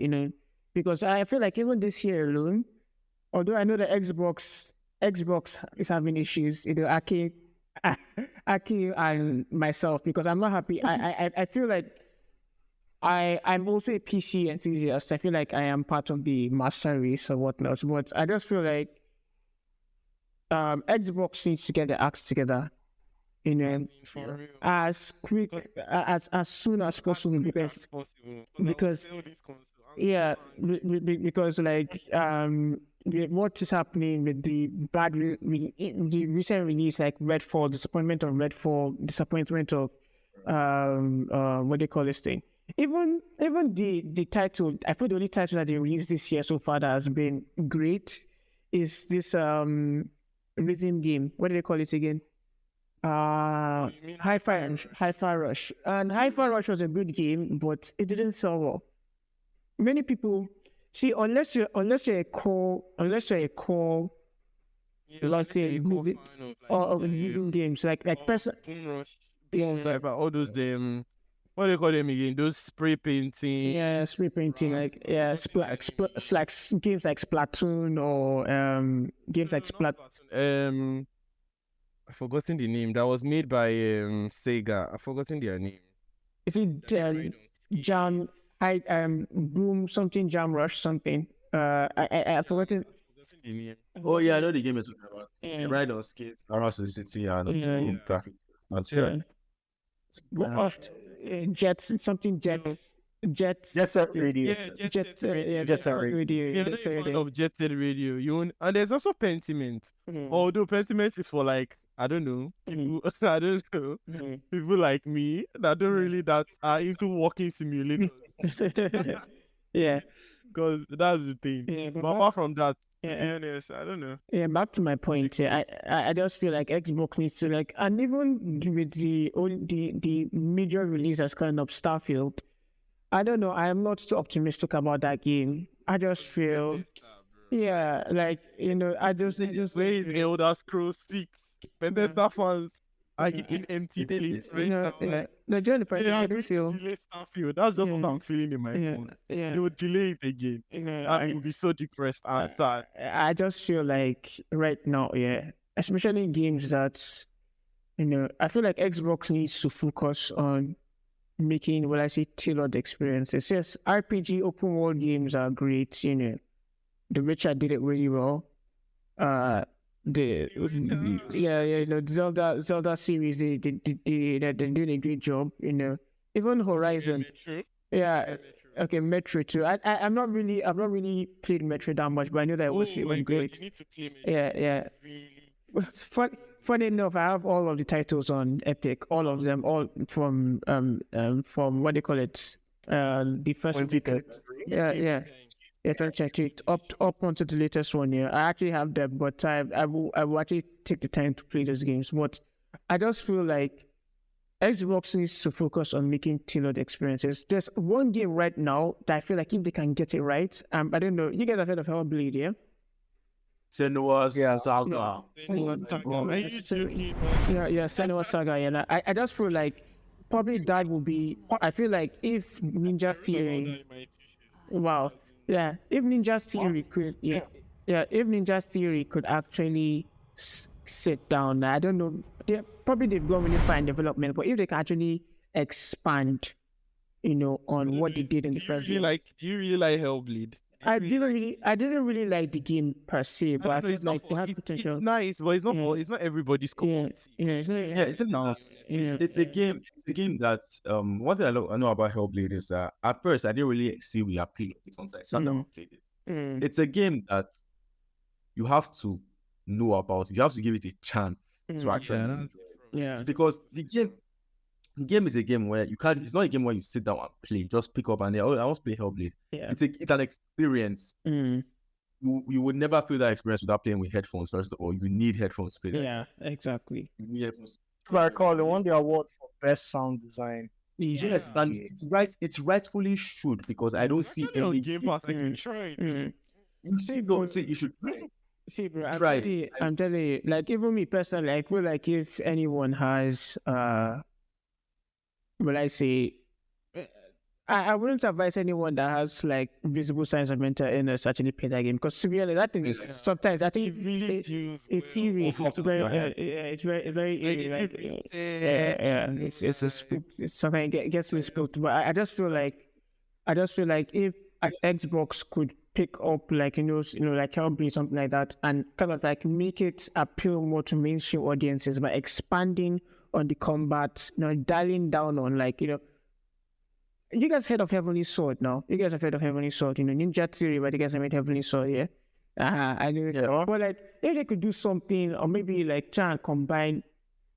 because I feel like even this year alone, although I know the Xbox is having issues, Aki and myself, because I'm not happy. I feel like I'm also a PC enthusiast. I feel like I am part of the master race or whatnot, but I just feel like Xbox needs to get the act together, as quick as soon as possible, because like what is happening with the the recent release, like Redfall, disappointment of what do you call this thing? Even the title, I feel the only title that they released this year so far that has been great is this rhythm game. What do they call it again? Hi-Fi Rush. And Hi-Fi Rush was a good game, but it didn't sell well. Many people see, unless you're a core, let's say video games like person. Like all those what do you call them again? Those spray painting. Yeah, spray painting, like like games like Splatoon or games like Not Splatoon. I've forgotten the name. That was made by Sega. I've forgotten their name. Is it Jam? Boom something Jam Rush something. I forgot it. The name. Oh yeah, I know the game you're talking about. Yeah. Ride on skates, Around City, and Yeah. traffic. That's Yeah. right. Jets something Jets. Jet Set Radio. Yeah, Jet Set Radio. Jet Set Yeah, Radio. I'm not a fan of Jet Set Radio. And there's also Pentiment. Mhm. Although Pentiment is for like, I don't know, people, I don't know, Mhm. people like me that don't really that are into walking simulators. Yeah. Because that's the thing. Yeah, But apart from that, to Yeah. be honest, I don't know. Yeah, back to my point. Yeah, I just feel like Xbox needs to like, and even with the major release that's coming up, Starfield. I don't know. I am not too optimistic about that game. I just feel, yeah, like I just Where is Elder Scrolls 6? Bethesda fans are eating empty plates right now. yeah. No, during the point, They I are do going to feel, delay Starfield. That's just what Yeah. I'm feeling in my yeah, phone. yeah. They would delay it again. I will be so depressed and sad. I just feel like right now, yeah, especially in games that, I feel like Xbox needs to focus on making, well, I say tailored experiences. Yes, RPG open world games are great. The Witcher did it really well. The Zelda series, they're doing a great job. Even Horizon. Yeah. Okay, Metro too. I've not really played Metro that much, but I know that it was great. You need to play Metro. Yeah. Really. Funny enough, I have all of the titles on Epic, all of them, all from what they call it, the first. 2023. Yeah. 2023 up onto the latest one. Yeah, I actually have them, but I will actually take the time to play those games. But I just feel like Xbox needs to focus on making tailored experiences. There's one game right now that I feel like if they can get it right, I don't know. You guys have heard of Hellblade, yeah? Senua's Yeah. Saga. Yeah, Senua Saga. Yeah, I just feel like probably that will be. I feel like if Ninja Theory, wow, yeah, if Ninja Theory could, if Ninja Theory could actually sit down, I don't know, they've gone really far in development, but if they can actually expand, on what they did in the first game. Do you really like Hellblade? I didn't really like the game per se, but I feel like they have potential. It's nice, but it's not it's not everybody's cup of tea. It's not, It's enough. yeah. It's a game. It's a game that one thing I know about Hellblade is that at first I didn't really see we appeal it on site. So I never played it. It's a game that you have to know about. You have to give it a chance to actually enjoy it. Yeah. Because the game is a game where you can't. It's not a game where you sit down and play. Just pick up and I want to play Hellblade. Yeah. It's an experience. Mm. You would never feel that experience without playing with headphones. First of all, you need headphones to play that. Yeah, exactly. You need headphones. I recall they won the award for best sound design. Yes, and it's right. It's rightfully should because I don't see Actually, on any Game Pass, I can try it. You see, don't say you should play. See, bro, Try. I'm telling you, like even me personally, I feel like if anyone has, will I say, I wouldn't advise anyone that has like visible signs of mental illness to actually play that game because to be honest, I think sometimes I think it's eerie. It's very eerie. It's something that gets me spooked. But I just feel like if Xbox could pick up like like Hellblade, something like that, and kind of like make it appeal more to mainstream audiences by expanding on the combat, dialing down on like you guys heard of Heavenly Sword now? You guys have heard of Heavenly Sword, Ninja Theory, but you guys have made Heavenly Sword, yeah? I know. Yeah. But like, if they could do something, or maybe like try and combine,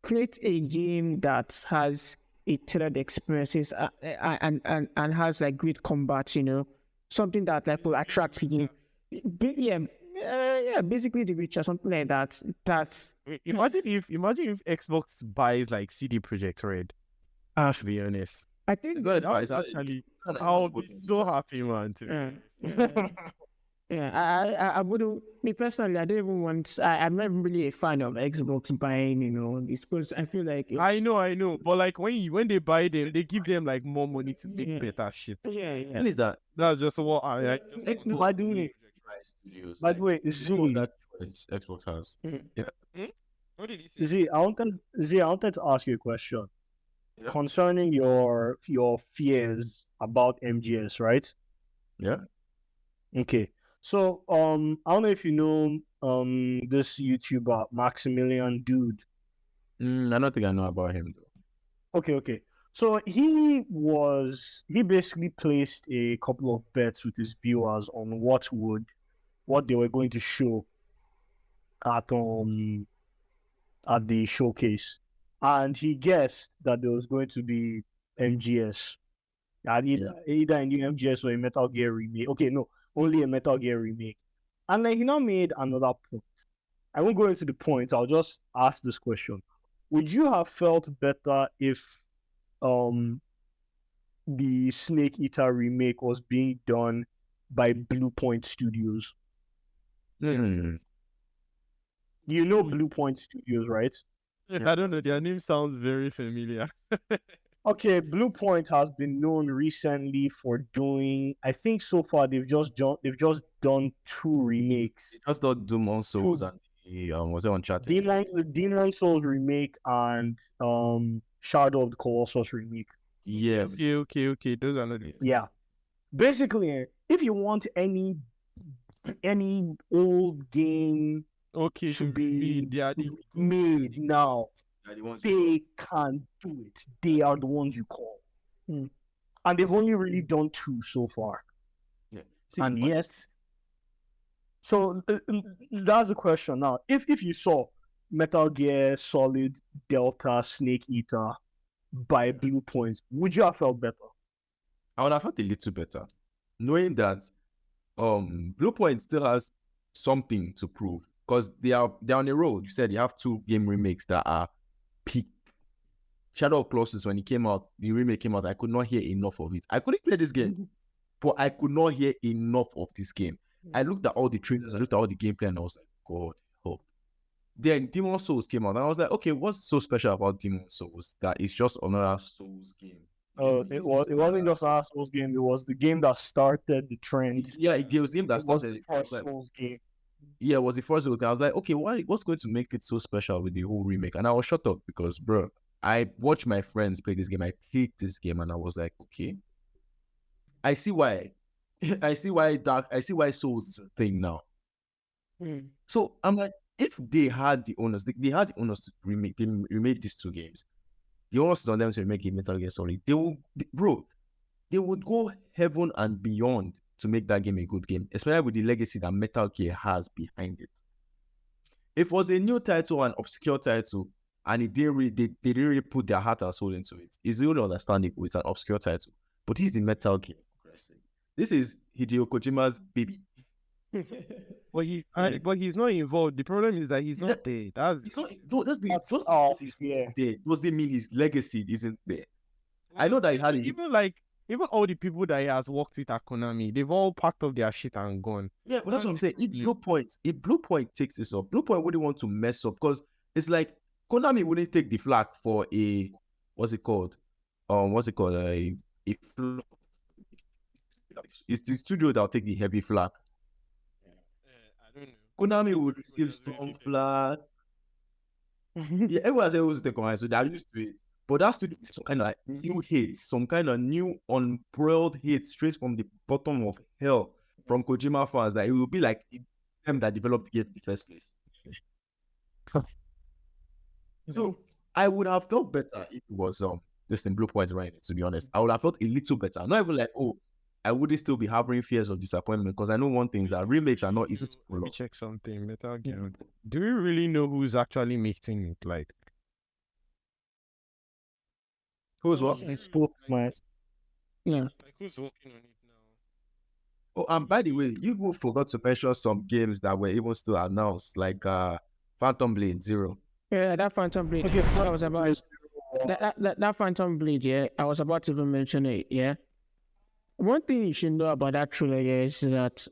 create a game that has a tailored experiences and has like great combat, something that like will attract people. Basically The Witcher, something like that. That's imagine if Xbox buys like CD Projekt Red. To be honest. I think I'll be so happy, man. Yeah, I wouldn't. Me personally, I don't even want. I'm not really a fan of Xbox buying, these because I feel like I know. But like when they buy them, they give them like more money to make Yeah. better shit. Yeah. And is that That's just what Xbox By the way, Studios? by the way, some of Z, that choice Xbox has. What did he say? Z, I wanted to ask you a question Yeah. concerning your fears about MGS, right? Yeah. Okay. So I don't know if you know this YouTuber Maximilian dude. I don't think I know about him though. Okay. So he basically placed a couple of bets with his viewers on what they were going to show at the showcase, and he guessed that there was going to be MGS, and either a new MGS or a Metal Gear remake. Okay, no, only a Metal Gear remake. And then he now made another point. I won't go into the points. I'll just ask this question: would you have felt better if the Snake Eater remake was being done by Blue Point Studios? Hmm. You know Blue Point Studios, right? I don't know. Their name sounds very familiar. Okay, Blue Point has been known recently for doing. I think so far they've just done 2 remakes. Just not Doom Souls and the was it Uncharted? Demon Souls remake and Shadow of the Colossus remake. Yeah. Okay. Those are not the Yeah, basically, if you want any old game okay. to Should be be they are the made now, Yeah, the ones- they can do it. They are the ones you call, and they've only really done 2 so far. Yeah. See, And but- yes, so that's the question now. If you saw Metal Gear Solid Delta Snake Eater by Blue Point, would you have felt better? I would have felt a little better, knowing that Blue Point still has something to prove because they're on the road. You said you have 2 game remakes that are peak. Shadow of Colossus, when it came out, the remake came out, I could not hear enough of it. I couldn't play this game, but I could not hear enough of this game. I looked at all the trailers, I looked at all the gameplay, and I was like, God help. Then Demon Souls came out, and I was like, okay, what's so special about Demon Souls that it's just another Souls game? It wasn't just our Souls game. It was the game that started the trend. Yeah, it was a game that It was started. the I was first like, Souls game. yeah, it was the first one. I was like, okay, what's going to make it so special with the whole remake? And I was shut up because, bro, I watched my friends play this game. I played this game, and I was like, okay, I see why. I see why Souls is a thing now. So I'm like, if they had the owners, they had the owners to remake these 2 games. The owners is on them to remake a Metal Gear Solid. They would go heaven and beyond to make that game a good game, especially with the legacy that Metal Gear has behind it. If it was a new title, an obscure title, and they didn't really put their heart and soul into it, it's really understandable. It's an obscure title, but he's the Metal Gear. This is Hideo Kojima's baby. but he's not involved. The problem is that he's not there. It's not. No, that's the. Yeah. There doesn't mean his legacy isn't there. I know that he had it. Even all the people that he has worked with at Konami, they've all packed up their shit and gone. Yeah, but that's what I'm saying. If Blue Point takes this up, Blue Point wouldn't want to mess up because it's like Konami wouldn't take the flak for a what's it called? It's the studio that'll take the heavy flak. I don't know. Konami would receive some flak. Yeah, everyone says it was the Konami, so they're used to it. But that studio is some kind of like new hate, some kind of new unbroiled hate straight from the bottom of hell from Kojima fans that it will be like them that developed the game in the first place. So I would have felt better if it was this in Blue Point, right? To be honest, I would have felt a little better. Not even like, oh, I wouldn't still be harboring fears of disappointment because I know one thing is that remakes are not easy to pull Let me off. check something. Metal Gear. Do we really know who's actually making it? Like, Who's what? It's Pokemon. Yeah. like who's working on it now? Oh, and by the way, you even forgot to mention some games that were even still announced, like Phantom Blade Zero. Yeah, that Phantom Blade. Okay, I was about that Phantom Blade. Yeah, I was about to even mention it. Yeah. One thing you should know about that trailer is that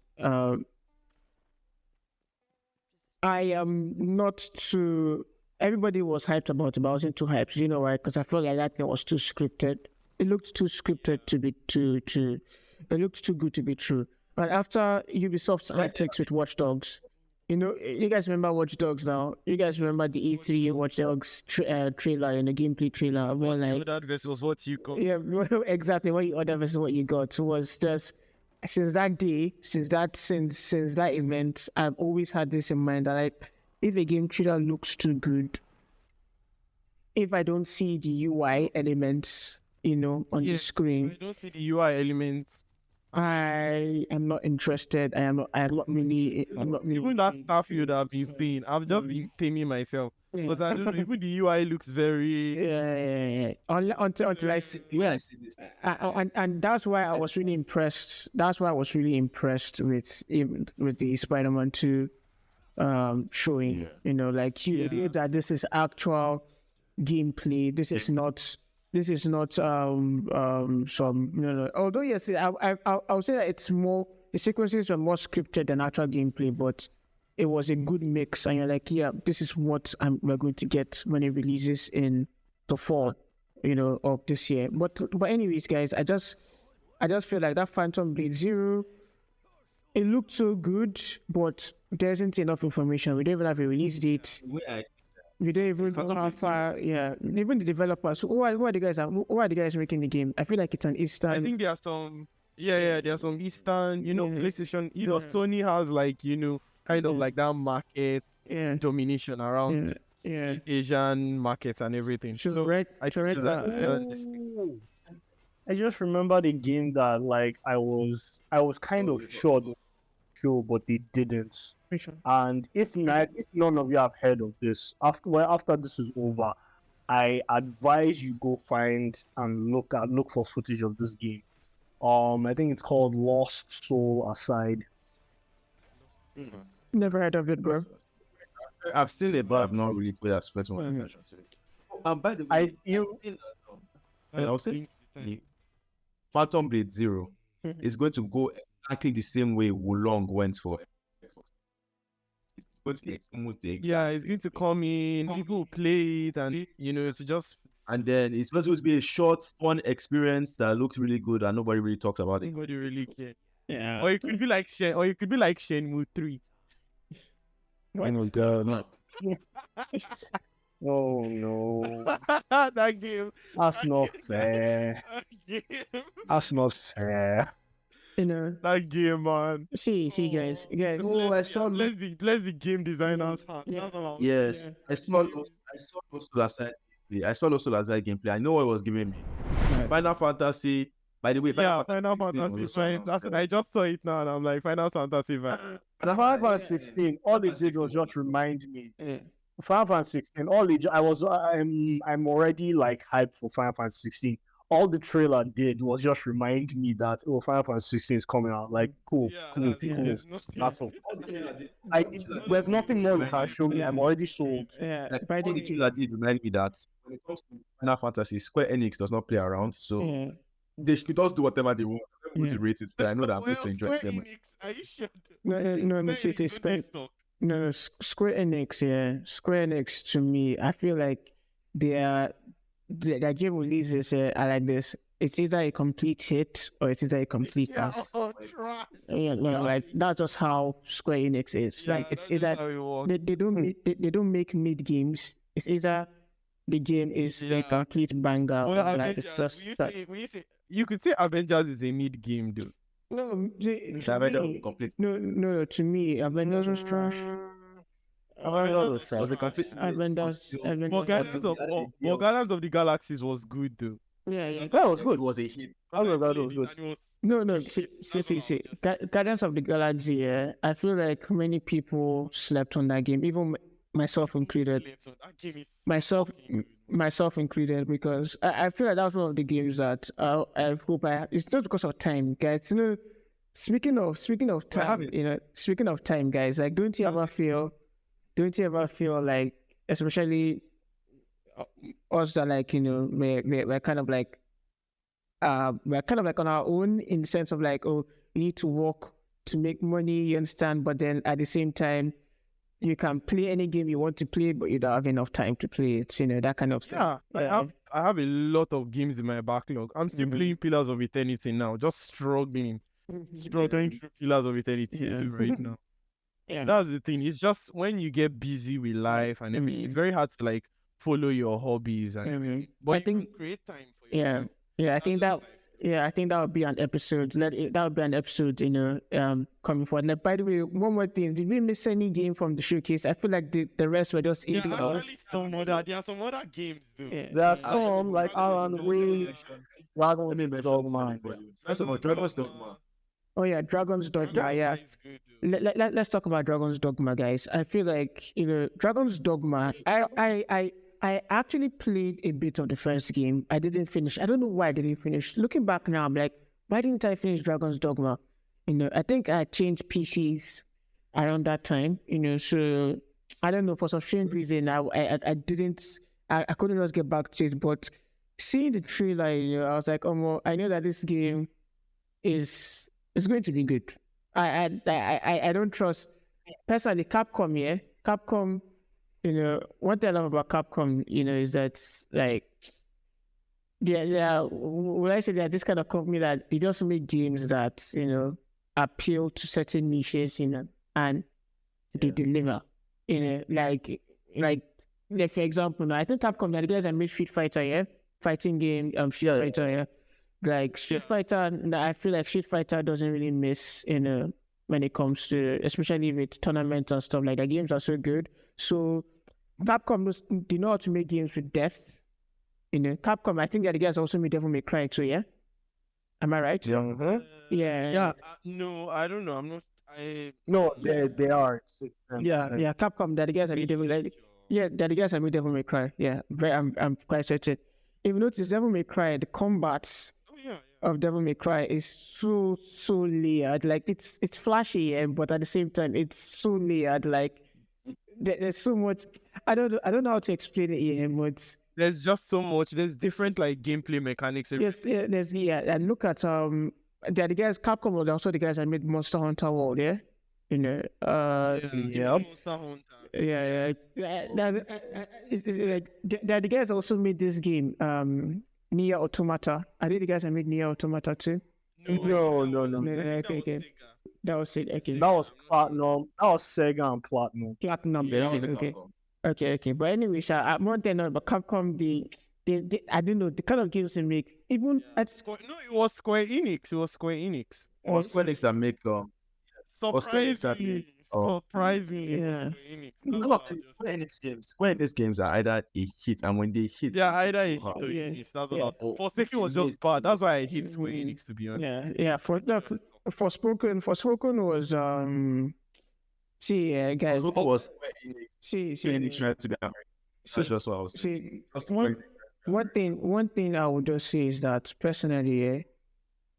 I am not too. Everybody was hyped about it, but I wasn't too hyped. You know why? Because I felt like that thing was too scripted. It looked too scripted to be too. It looked too good to be true. But after Ubisoft's antics with Watch Dogs, you know, you guys remember Watch Dogs now. You guys remember the E3 Watch Dogs trailer and the gameplay trailer. Well, like that versus what you got. yeah, exactly. What you ordered versus what you got was just since that day, since that event, I've always had this in mind that like if a game trailer looks too good, if I don't see the UI elements, you know, on the screen, I don't see the UI elements. I am not interested. I'm not really. Even that Starfield I've been seeing, I've just been taming myself. Yeah. But I don't know, even the UI looks very... Yeah. Until I see, When I see this, and that's why I was really impressed. That's why I was really impressed with the Spider-Man 2 showing. You know, like that this is actual gameplay. This is not. This is not some Although yes, I would say that it's more the sequences are more scripted than actual gameplay, but it was a good mix. And you're like, yeah, this is what we're going to get when it releases in the fall, you know, of this year. But anyways, guys, I just feel like that Phantom Blade Zero, it looked so good, but there isn't enough information. We don't even have a release date. We don't even know how far. Yeah, even the developers. So who are the guys? Who are the guys making the game? I feel like it's an Eastern. I think there are some... there are some Eastern, you know, PlayStation. You know, Sony has like, you know, kind of like that market domination around Asian markets and everything. So right, I think I just remember the game that like I was kind of sure they would show, but they didn't. And if none of you have heard of this, after this is over, I advise you go find and look for footage of this game. I think it's called Lost Soul Aside. Never heard of it, bro. I've seen it, but I've not really paid that much attention to it. By the way, I was saying Phantom Blade Zero is going to go exactly the same way Wulong went for Xbox. It's going to be almost the it's going to come in, people will play it, and you know, it's just... And then it's going to be a short, fun experience that looks really good and nobody really talks about it. Nobody really cares. Yeah. Or it could be like Shenmue 3. Oh god. Oh no. That game. That's not fair. That's not fair. You know. That game, man. See, guys. Bless the game designers' heart. Yes, I saw Lost Soul Aside gameplay. I know what it was giving me. Final Fantasy. By the way, Final Fantasy 5. I just saw it now, and I'm like, Final Fantasy 5. Final Fantasy 16. All they did was just remind me. Final Fantasy 16. I'm already like hyped for Final Fantasy 16. All the trailer did was just remind me that Final Fantasy 16 is coming out. Like cool. That's all. There's nothing more you can show me. I'm already sold. Yeah. All the trailer did remind me that when it comes to Final Fantasy, Square Enix does not play around, so they should just do whatever they want. I'm going to rate it, but I know that I'm going to enjoy it. Are you sure? No, Square Enix, Square Enix to me, I feel like their game releases are like this. It's either a complete hit or it's either a complete pass. Like that's just how Square Enix is. Like it's either they don't make mid games. It's either the game is a complete banger. Well, like it's just you could say Avengers is a mid game, dude. No, complete. No. To me, Avengers was trash. Was a complete. Avengers. Guardians of the Galaxies was good, though. Yeah. That was good. It was a hit. That was good. No. See. Guardians of the Galaxy. Yeah, I feel like many people slept on that game, even myself included. Myself included, because I feel like that was one of the games that I hope it's just because of time, guys. You know, speaking of time, guys. Like, don't you ever feel like, especially us that like, you know, we're kind of like on our own, in the sense of like, oh, we need to work to make money, you understand, but then at the same time you can play any game you want to play, but you don't have enough time to play it. That kind of thing. Yeah, I have a lot of games in my backlog. I'm still Mhm. playing Pillars of Eternity now, just struggling through Pillars of Eternity Yeah. still right now. Yeah. That's the thing. It's just when you get busy with life and everything, it's very hard to like follow your hobbies and everything. But I you can think- create time for Yeah. yourself. Yeah, I That's think just that. life. Yeah, I think that would be an episode. That would be an episode, coming forward. Like, by the way, one more thing. Did we miss any game from the showcase? I feel like the rest were just Yeah, indoors. actually, there are some other games though. Yeah. There are Yeah. some like Alan Wake, Dragon Let me mention Dogma. something for you. First of all, Dragon's Dogma. Oh yeah, Dragon's Dogma. Yeah. is good though. Let's talk about Dragon's Dogma, guys. I feel like Dragon's Dogma. I actually played a bit of the first game. I didn't finish. I don't know why I didn't finish. Looking back now, I'm like, why didn't I finish Dragon's Dogma? I think I changed PCs around that time. So I don't know, for some strange reason I didn't. I couldn't just get back to it. But seeing the trailer, I was like, oh, well, I know that this game is going to be good. I don't trust personally Capcom. Yeah, Capcom. One thing I love about Capcom, is that like, when I say that this kind of company that they just make games that appeal to certain niches, and they deliver. Like for example, now I think Capcom, the guys that made Street Fighter, yeah, fighting game, Street Fighter, yeah. Like Street Fighter, I feel like Street Fighter doesn't really miss, when it comes to, especially with tournaments and stuff like that. Games are so good. So Capcom they know how to make games with depth. Capcom, I think that the guys also made Devil May Cry too, yeah? Am I right? Yeah. Yeah. No, I don't know. I'm not. No, they are. Yeah. Capcom, that the guys that made Devil May Cry. Yeah, that the guys that made Devil May Cry. Yeah, I'm quite certain. If you notice, Devil May Cry, the combats of Devil May Cry is so layered. Like it's flashy, but at the same time, it's so layered. Like there's so much. I don't know how to explain it, but there's just so much. There's different like gameplay mechanics. Yes, and look at the guys. Capcom was also the guys that made Monster Hunter World. Yeah, Monster Hunter. Yeah. It's like the guys also made this game, Nier Automata. I think the guys that made Nier Automata too. No. Okay. That was it. Okay. That was Platinum. That was Sega and Platinum. Platinum. Yeah, that was okay. Capcom. Okay. But anyway, I'm not there now. But Capcom, they I don't know the kind of games they make. Even at it was Square Enix. It was Square Enix. It was Square Enix that make Surprisingly, Yeah. Square Enix games are either a hit, and when they hit, either a hit wow. or a Yeah. miss. That's Yeah. all. Forsaken was just bad. That's why I hate Square Enix, to be honest. Yeah. For Spoken was guys. It was Square Enix. Square Enix See. tried to be American. That's just what I was saying. See, one thing I would just say is that personally,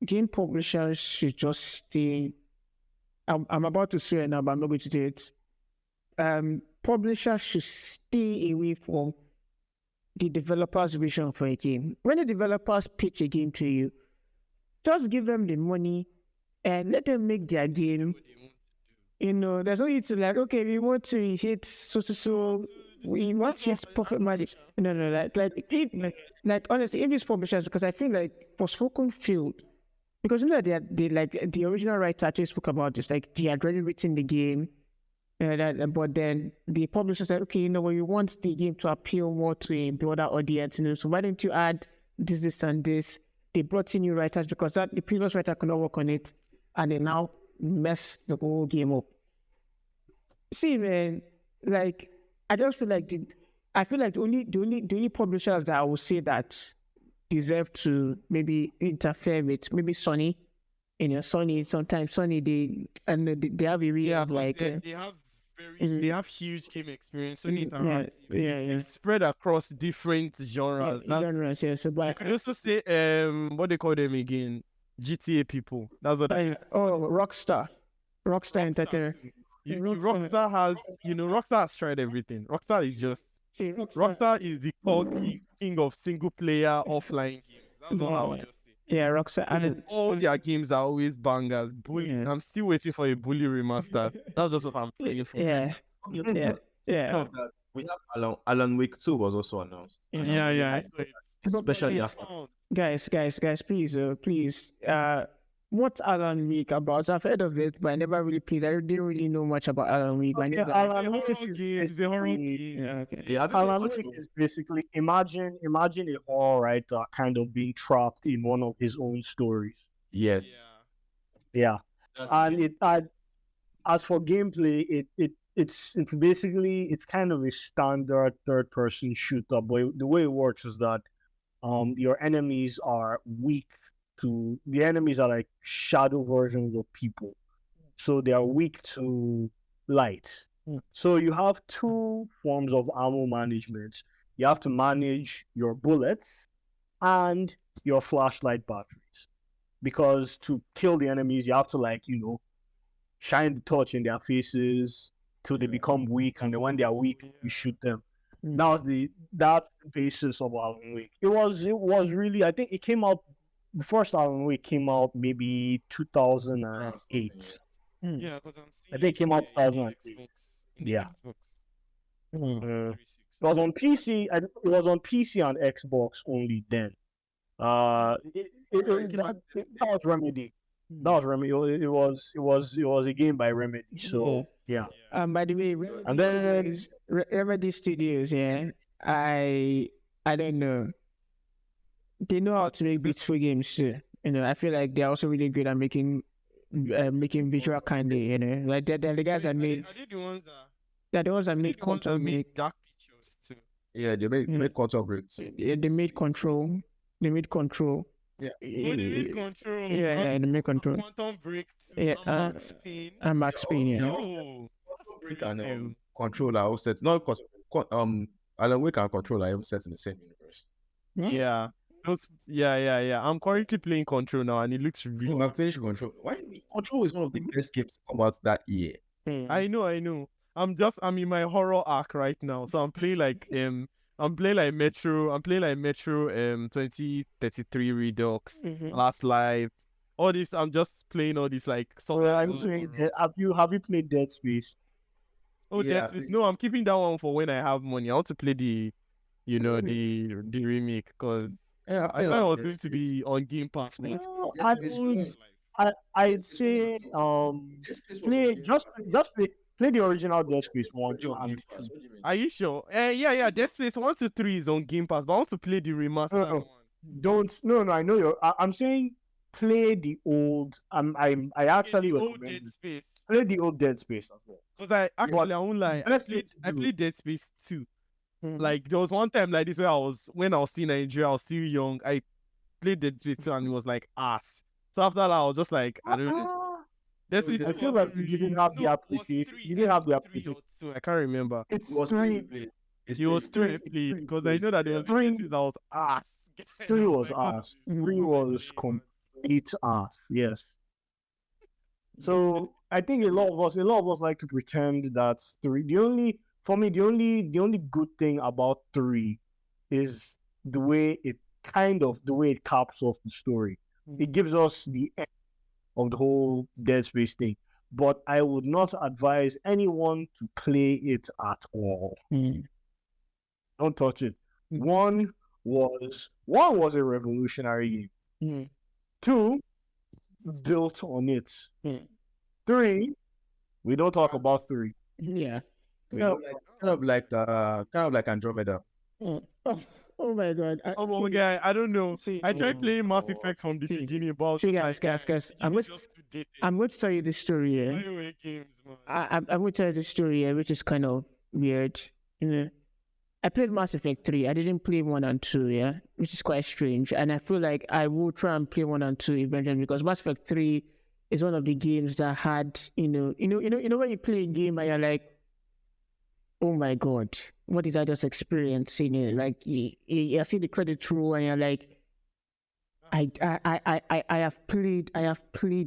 game publishers should just stay. I'm about to say it now, but I'm not going to do it. Publishers should stay away from the developer's vision for a game. When the developers pitch a game to you, just give them the money and let them make their game. There's no need to like, okay, we want to hit so. We want to hit profit money. No, like honestly, if it's publishers, because I feel like for Spoken Field, because they like the original writer actually spoke about this, like they had already written the game, but then the publisher said, okay, we want the game to appeal more to a broader audience, so why don't you add this and this? They brought in new writers because the previous writer could not work on it, and they now mess the whole game up. See, man, like I just feel like the only publishers that I would say that deserve to maybe interfere with maybe Sony. Sometimes Sony they have a real like they have huge game experience. Sony Interactive. Yeah. Spread across different genres. Genres, yeah. So, but you could also say what they call them again, GTA people. That's what. Rockstar Entertainment. Rockstar has tried everything. Rockstar is just. Rockstar is the king of single player offline games. That's all I would just say. Yeah, Rockstar. And all their games are always bangers. Bully. I'm still waiting for a Bully remaster. That's just what I'm playing for. Yeah. Yeah, yeah. Of that, we have Alan Wake 2 was also announced. And Yeah, I'm really yeah, I hyped saw for it. that, especially But- after. Guys, please. What's Alan Wake about? I've heard of it, but I never really played. I didn't really know much about Alan Wake. But I Yeah, never. Alan It's Wake a horror is game. It's a horror basically- game. Yeah, okay. Yeah, Alan Wake is basically imagine a horror writer kind of being trapped in one of his own stories. Yes. Yeah, and it as for gameplay, it's basically it's kind of a standard third person shooter, but the way it works is that your enemies are weak to the enemies are like shadow versions of people, so they are weak to light. So you have two forms of ammo management. You have to manage your bullets and your flashlight batteries, because to kill the enemies you have to shine the torch in their faces till they become weak, and then when they are weak you shoot them. That's the basis of Alan Wake. It was really, I think it came out, the first Alan Wake came out maybe 2008. Yeah, because I'm seeing I think it came out in the 2008. Xbox. In the Yeah. Xbox. It 360. was on PC. It was on PC and Xbox only then. That was Remedy. That was Remedy. It was a game by Remedy. So yeah. By the way, And then- Remedy Studios, yeah, I don't know. They know how to make beautiful games too. I feel like they're also really good at making visual candy. Like they're the guys that made. Are they the ones that They're the ones that are they made the ones that Control. make dark pictures too? Yeah, they make control bricks. They made Control. They made Control. Yeah. Oh, they made Control. Yeah, they made Control. Quantum Break too. Yeah, and Max Payne. And Max Payne, yeah. Yo, that's Brick and crazy. Control are all set. Not Alan Wake and Control are all set in the same universe. Yeah. Yeah. I'm currently playing Control now, and it looks really. I finished Control. Why? Control is one of the best games to come out that year. I know. I'm in my horror arc right now, so I'm playing like Metro 2033 Redux, Last Light, all this. I'm just playing all these like So I'm playing. Have you played Dead Space? Oh, Yeah, Dead Space. No, I'm keeping that one for when I have money. I want to play the remake, because Yeah, I thought it was going to be on Game Pass. But I would. I'd say play the original Dead Space 1, 2, and 2. are you sure? Yeah. Dead Space 1 to 3 is on Game Pass, but I want to play the remastered No. one. No, I know you're. I'm saying play the old. I actually the old recommend Dead it. Space. Play the old Dead Space as well. Because I won't lie, best way to I do played Dead Space 2. Mhm. Like there was one time like this where when I was still in Nigeria, I was still young. I played Dead Space 2 and it was like ass. So after that, I was just like, I don't know. Dead Space I 2 feel was like you didn't have the no, it was application. 3, You didn't have the three application. or 2, I can't remember. It's It was three. played. It was 3 I played because I know that there was Three- Dead Space that was ass. Three I was like, what ass. is this? 3 was complete ass. Yes. So I think a lot of us like to pretend that 3. The only good thing about 3 is the way it caps off the story. It gives us the end of the whole Dead Space thing. But I would not advise anyone to play it at all. Don't touch it. One was a revolutionary game. 2 built on it. 3, we don't talk about 3. Yeah. Kind of like Andromeda. Oh my God. Oh my god, I don't know. See, I tried playing Mass Effect from the See. beginning, but I was See, just guys, like, I'm it's with- just too dated. I'm going to tell you the story. Yeah. BioWare games, man. I'm going to tell you the story, which is kind of weird. I played Mass Effect 3. I didn't play 1 and 2, yeah, which is quite strange. And I feel like I will try and play 1 and 2 eventually, because Mass Effect 3 is one of the games that had, when you play a game and you're like, oh my God, what did I just experience? Like you see the credit roll and you're like, I have played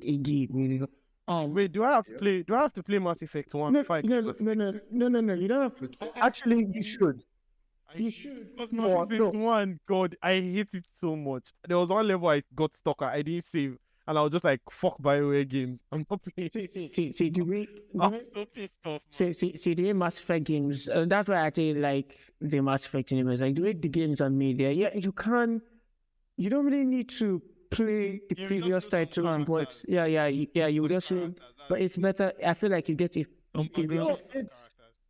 a game. Wait, do I have to play Mass Effect 1? No, if I no, get Mass no, Effect no, 2? no, you don't have to. Actually, you should. You should. Because No, Mass Effect 1, God, I hate it so much. There was one level I got stuck at. I didn't save. and I was just like, fuck BioWare games. I'm not playing. See, I'm so pissed off. see, the way Mass Effect games, that's why I actually like the Mass Effect universe. Like the way the games are made there, yeah, you don't really need to play the You previous just know some titles, but characters. you just need, but it's better. I feel like you get it.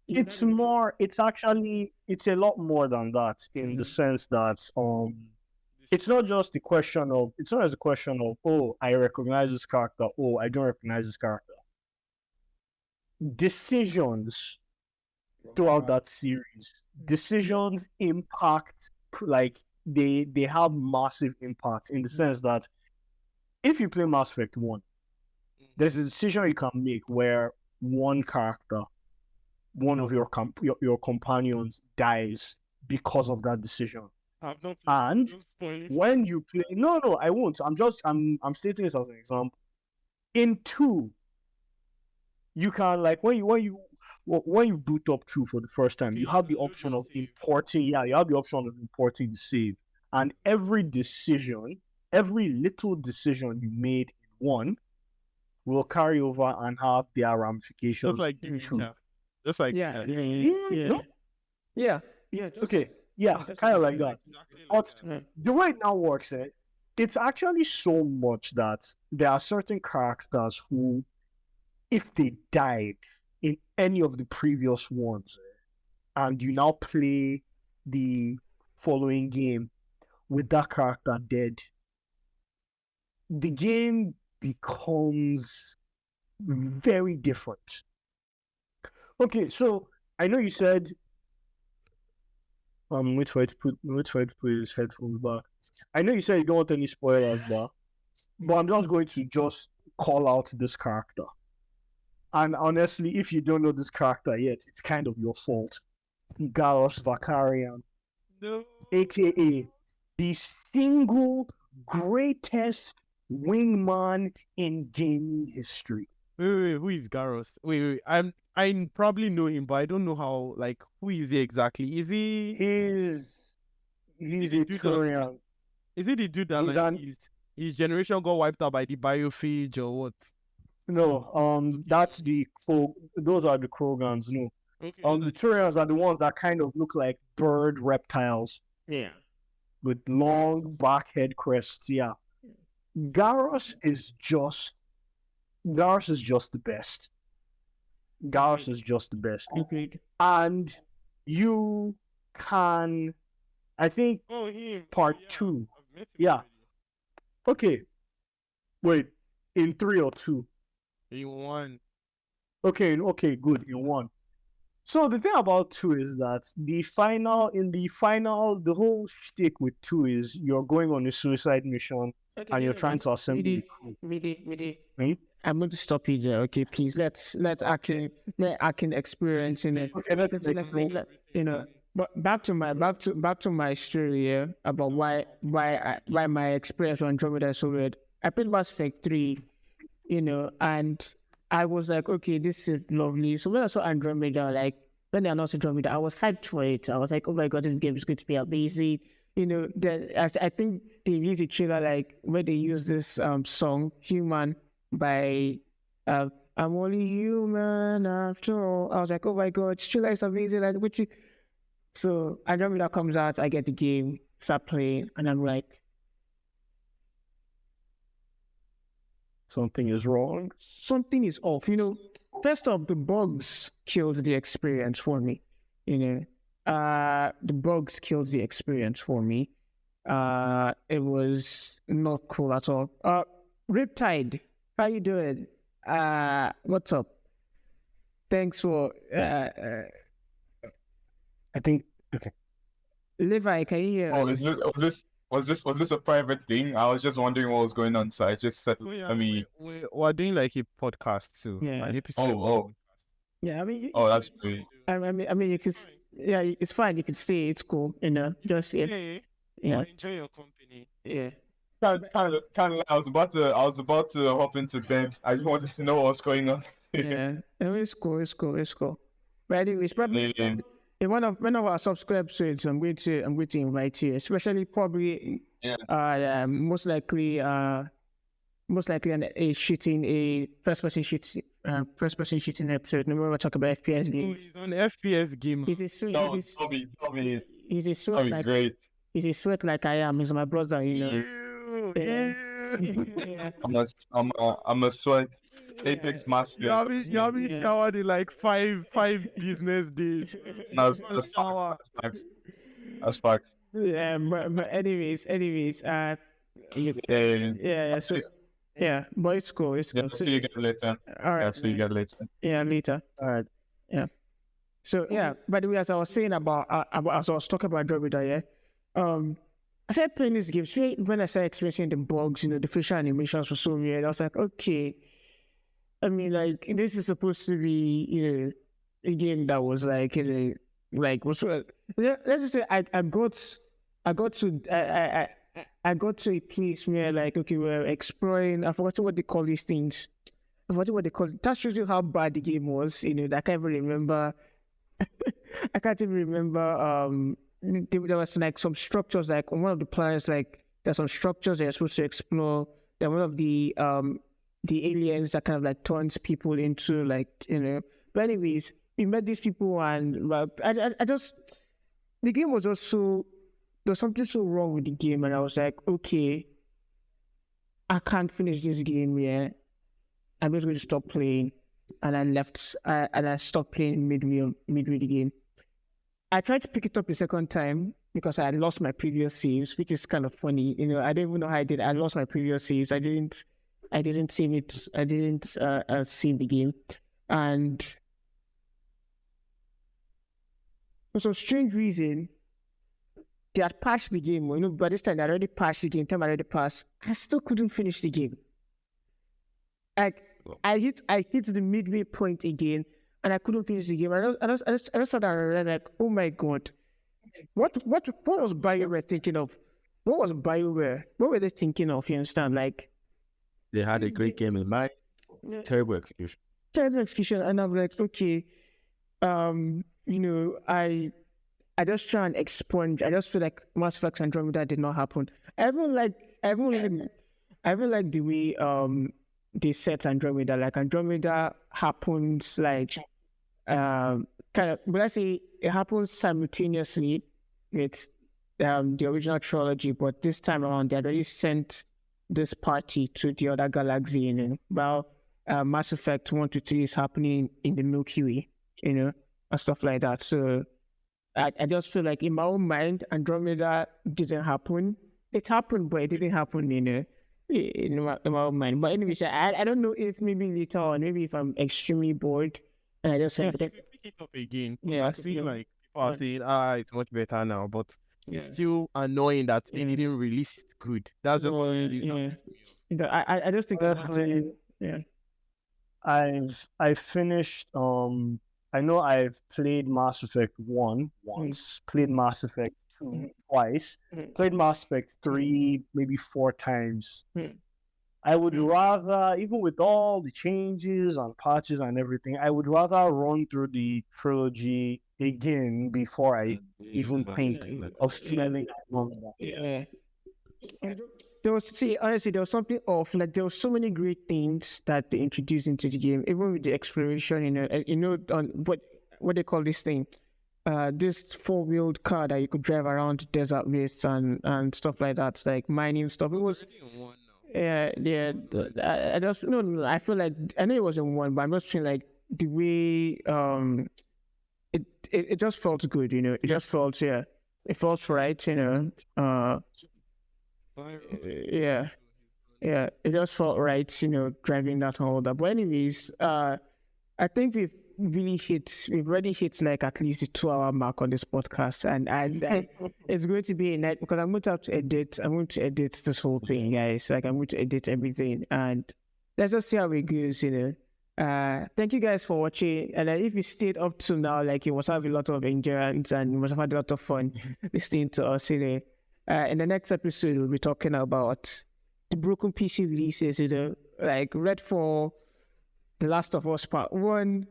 It's a lot more than that in the sense that it's not just a question of oh, I recognize this character, oh, I don't recognize this character. Decisions throughout that series, decisions impact, like they have massive impact in the sense that if you play Mass Effect 1, there's a decision you can make where one character, one of your companions dies because of that decision. I've not played, And don't spoil it. when you play, no, I won't. I'm stating this as an example. In 2, you can, like, when you boot up 2 for the first time, you have the option of importing. Yeah, you have the option of importing the save, and every little decision you made in 1 will carry over and have their ramifications. Just like in 2. Dementia. Just like Yeah. Okay, yeah, kind of like that. But the way it now works, it's actually so much that there are certain characters who, if they died in any of the previous ones, and you now play the following game with that character dead, the game becomes very different. Okay, so I know you said wait for it to put his headphones back. I know you said you don't want any spoilers, but I'm just going to call out this character. And honestly, if you don't know this character yet, it's kind of your fault. Garrus Vakarian, aka the single greatest wingman in gaming history. Wait, who is Garrus? Wait, I probably know him, but I don't know how, like, who is he exactly? Is he... He's a Turian. Is he the dude that, like, his generation got wiped out by the biophage or what? No, that's those are the Krogans, no. Okay. The Turians are the ones that kind of look like bird reptiles. Yeah. With long back head crests, yeah. Garrus is just the best. Garrus is just the best. Agreed. And you can, I think, part 2. Yeah. Okay. Wait, in 3 or 2? In 1. Okay, good, in 1. So the thing about 2 is that the whole shtick with 2 is you're going on a suicide mission and you're trying to assemble. Really? I'm going to stop you there. Okay, please. Let Akin experience in it. Okay, you know. But back to my story here about why my experience on Andromeda is so weird. I played Mass Effect 3, and I was like, okay, this is lovely. So when I saw Andromeda, like when they announced Andromeda, I was hyped for it. I was like, oh my god, this game is going to be amazing. Then I think they used a trailer like where they use this song "Human" by I'm only human after all. I was like, oh my god, this trailer is amazing. Like, so Andromeda comes out, I get the game, start playing, and I'm like, something is wrong. Something is off. First off, the bugs killed the experience for me. The bugs killed the experience for me. It was not cool at all. Riptide, how you doing? What's up? Thanks for I think okay. Levi, can you hear us? Was this a private thing? I was just wondering what was going on, so I just said. We're doing like a podcast too. Yeah. Yeah, I mean. That's great. I mean, you can. Yeah, it's fine. You can stay. It's cool. Just yeah. Enjoy your company. Yeah. Kind of. I was about to hop into bed. I just wanted to know what's going on. Yeah, it's cool. But anyways, probably in one of our subscribers, I'm going to invite you, especially probably most likely most likely a first person shooting episode. Remember we talk about FPS Oh, games. he's an FPS gamer. He's a sweat. No, Tommy, He's a that'd sweat be like great. he's a sweat like I am. He's my brother, you know. Yeah. Yeah. I'm a sweat Apex master. You haven't showered in like five business days. That's Shower. facts. That's facts. Yeah, but anyways, yeah. So yeah, but it's cool. It's Yeah, cool. see you guys later. All right. Yeah, see you guys later. Yeah, later. All right. So yeah, by the way, as I was saying about as I was talking about Andromeda, yeah, I started playing this game. So when I started experiencing the bugs, you know, the facial animations were so weird. I was like, okay, I mean, like this is supposed to be, you know, a game that was like, you know, like let's just say I got to a place where like, okay, we're exploring. I forgot what they call these things. I forgot what they call it. That shows you how bad the game was. You know, I can't even remember. I can't even remember. There was like some structures, like on one of the planets, like there's some structures they're supposed to explore. Then one of the aliens that kind of like turns people into like, you know. But anyways, we met these people and I just, the game was just so, there was something so wrong with the game, and I was like, okay, I can't finish this game yet. I'm just going to stop playing. And I left, and I stopped playing midway the game. I tried to pick it up a second time because I had lost my previous saves, which is kind of funny. You know, I didn't even know how I did. I lost my previous saves. I didn't save it. I didn't save the game, and for some strange reason, they had patched the game. You know, by this time they had already patched the game. Time I already passed. I still couldn't finish the game. Like I hit the midway point again, and I couldn't finish the game. I just saw that and I'm like, oh my god, what was BioWare thinking of? What was BioWare? What were they thinking of? You understand? Like They had a great game in mind. Terrible execution. terrible execution, and I'm like, okay, you know, I just try and expunge. I just feel like Mass Effect Andromeda did not happen. I even like the way they set Andromeda. Like Andromeda happens like kind of, but I say it happens simultaneously with the original trilogy, but this time around they had already sent this party to the other galaxy, you know. Well, Mass Effect 1 to 3 is happening in the Milky Way, you know, and stuff like that. So I just feel like in my own mind, Andromeda didn't happen. It happened, but it didn't happen, you know, in my own mind. But anyway, I don't know if maybe later on, maybe if I'm extremely bored, and I just said, Pick it up again. Yeah, I see yeah. like people are saying, it's much better now, but yeah. it's still annoying that they didn't release it good. That's just what it is. Yeah. I just think yeah. I finished. I know I've played Mass Effect 1 once, played Mass Effect 2 twice, played Mass Effect 3 maybe 4 times. I would rather, even with all the changes and patches and everything, I would rather run through the trilogy again before I even think of feeling Yeah. Honestly, there was something off. Like there were so many great things that they introduced into the game, even with the exploration. You know, on what they call this thing, this 4-wheeled car that you could drive around desert wastes and stuff like that, like mining stuff. It was. Yeah. I just no. I feel like I know it wasn't one, but I'm just feeling like the way it just felt good. You know, it just felt it felt right. You know, yeah, it just felt right. You know, driving that and all that. But anyways, I think we've already hit like at least the 2-hour mark on this podcast, and it's going to be a night because I'm going to have to edit. I'm going to edit this whole thing, guys. Like I'm going to edit everything, and let's just see how it goes. You know, thank you guys for watching, and if you stayed up to now, like you must have a lot of endurance and you must have had a lot of fun listening to us. You know, in the next episode we'll be talking about the broken PC releases. You know, like Redfall, The Last of Us Part 1.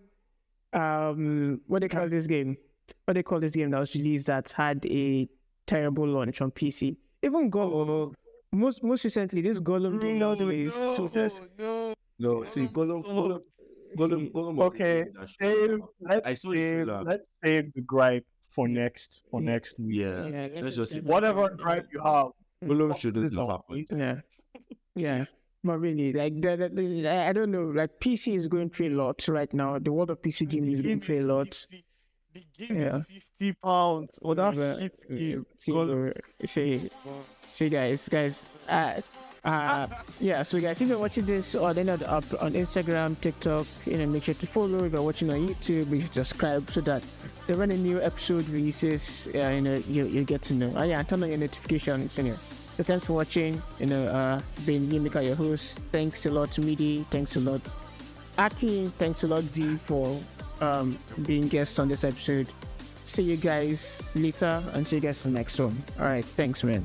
What they call this game? What they call this game that was released that had a terrible launch on PC? Even God most recently, this Gollum did not release. No, see, Gollum. was Okay, really that I saw the trailer. let's save the gripe for next week. Yeah, Yeah, let's just say Whatever gripe you have, Gollum shouldn't have happened. yeah. But really, like, I don't know, like, PC is going through a lot right now. The world of PC gaming is going through a lot. The game Yeah. is £50 for that Yeah. shit game. See, guys, yeah. So, guys, if you're watching this on any other app, on Instagram, TikTok, make sure to follow. If you're watching on YouTube, make sure to subscribe so that when a new episode releases, you get to know. And turn on your notifications. So thanks for watching. Being Yimika, your host. Thanks a lot to Midi. Thanks a lot, Aki. Thanks a lot, Z, for being guests on this episode. See you guys later and see you guys in the next one. All right, thanks, man.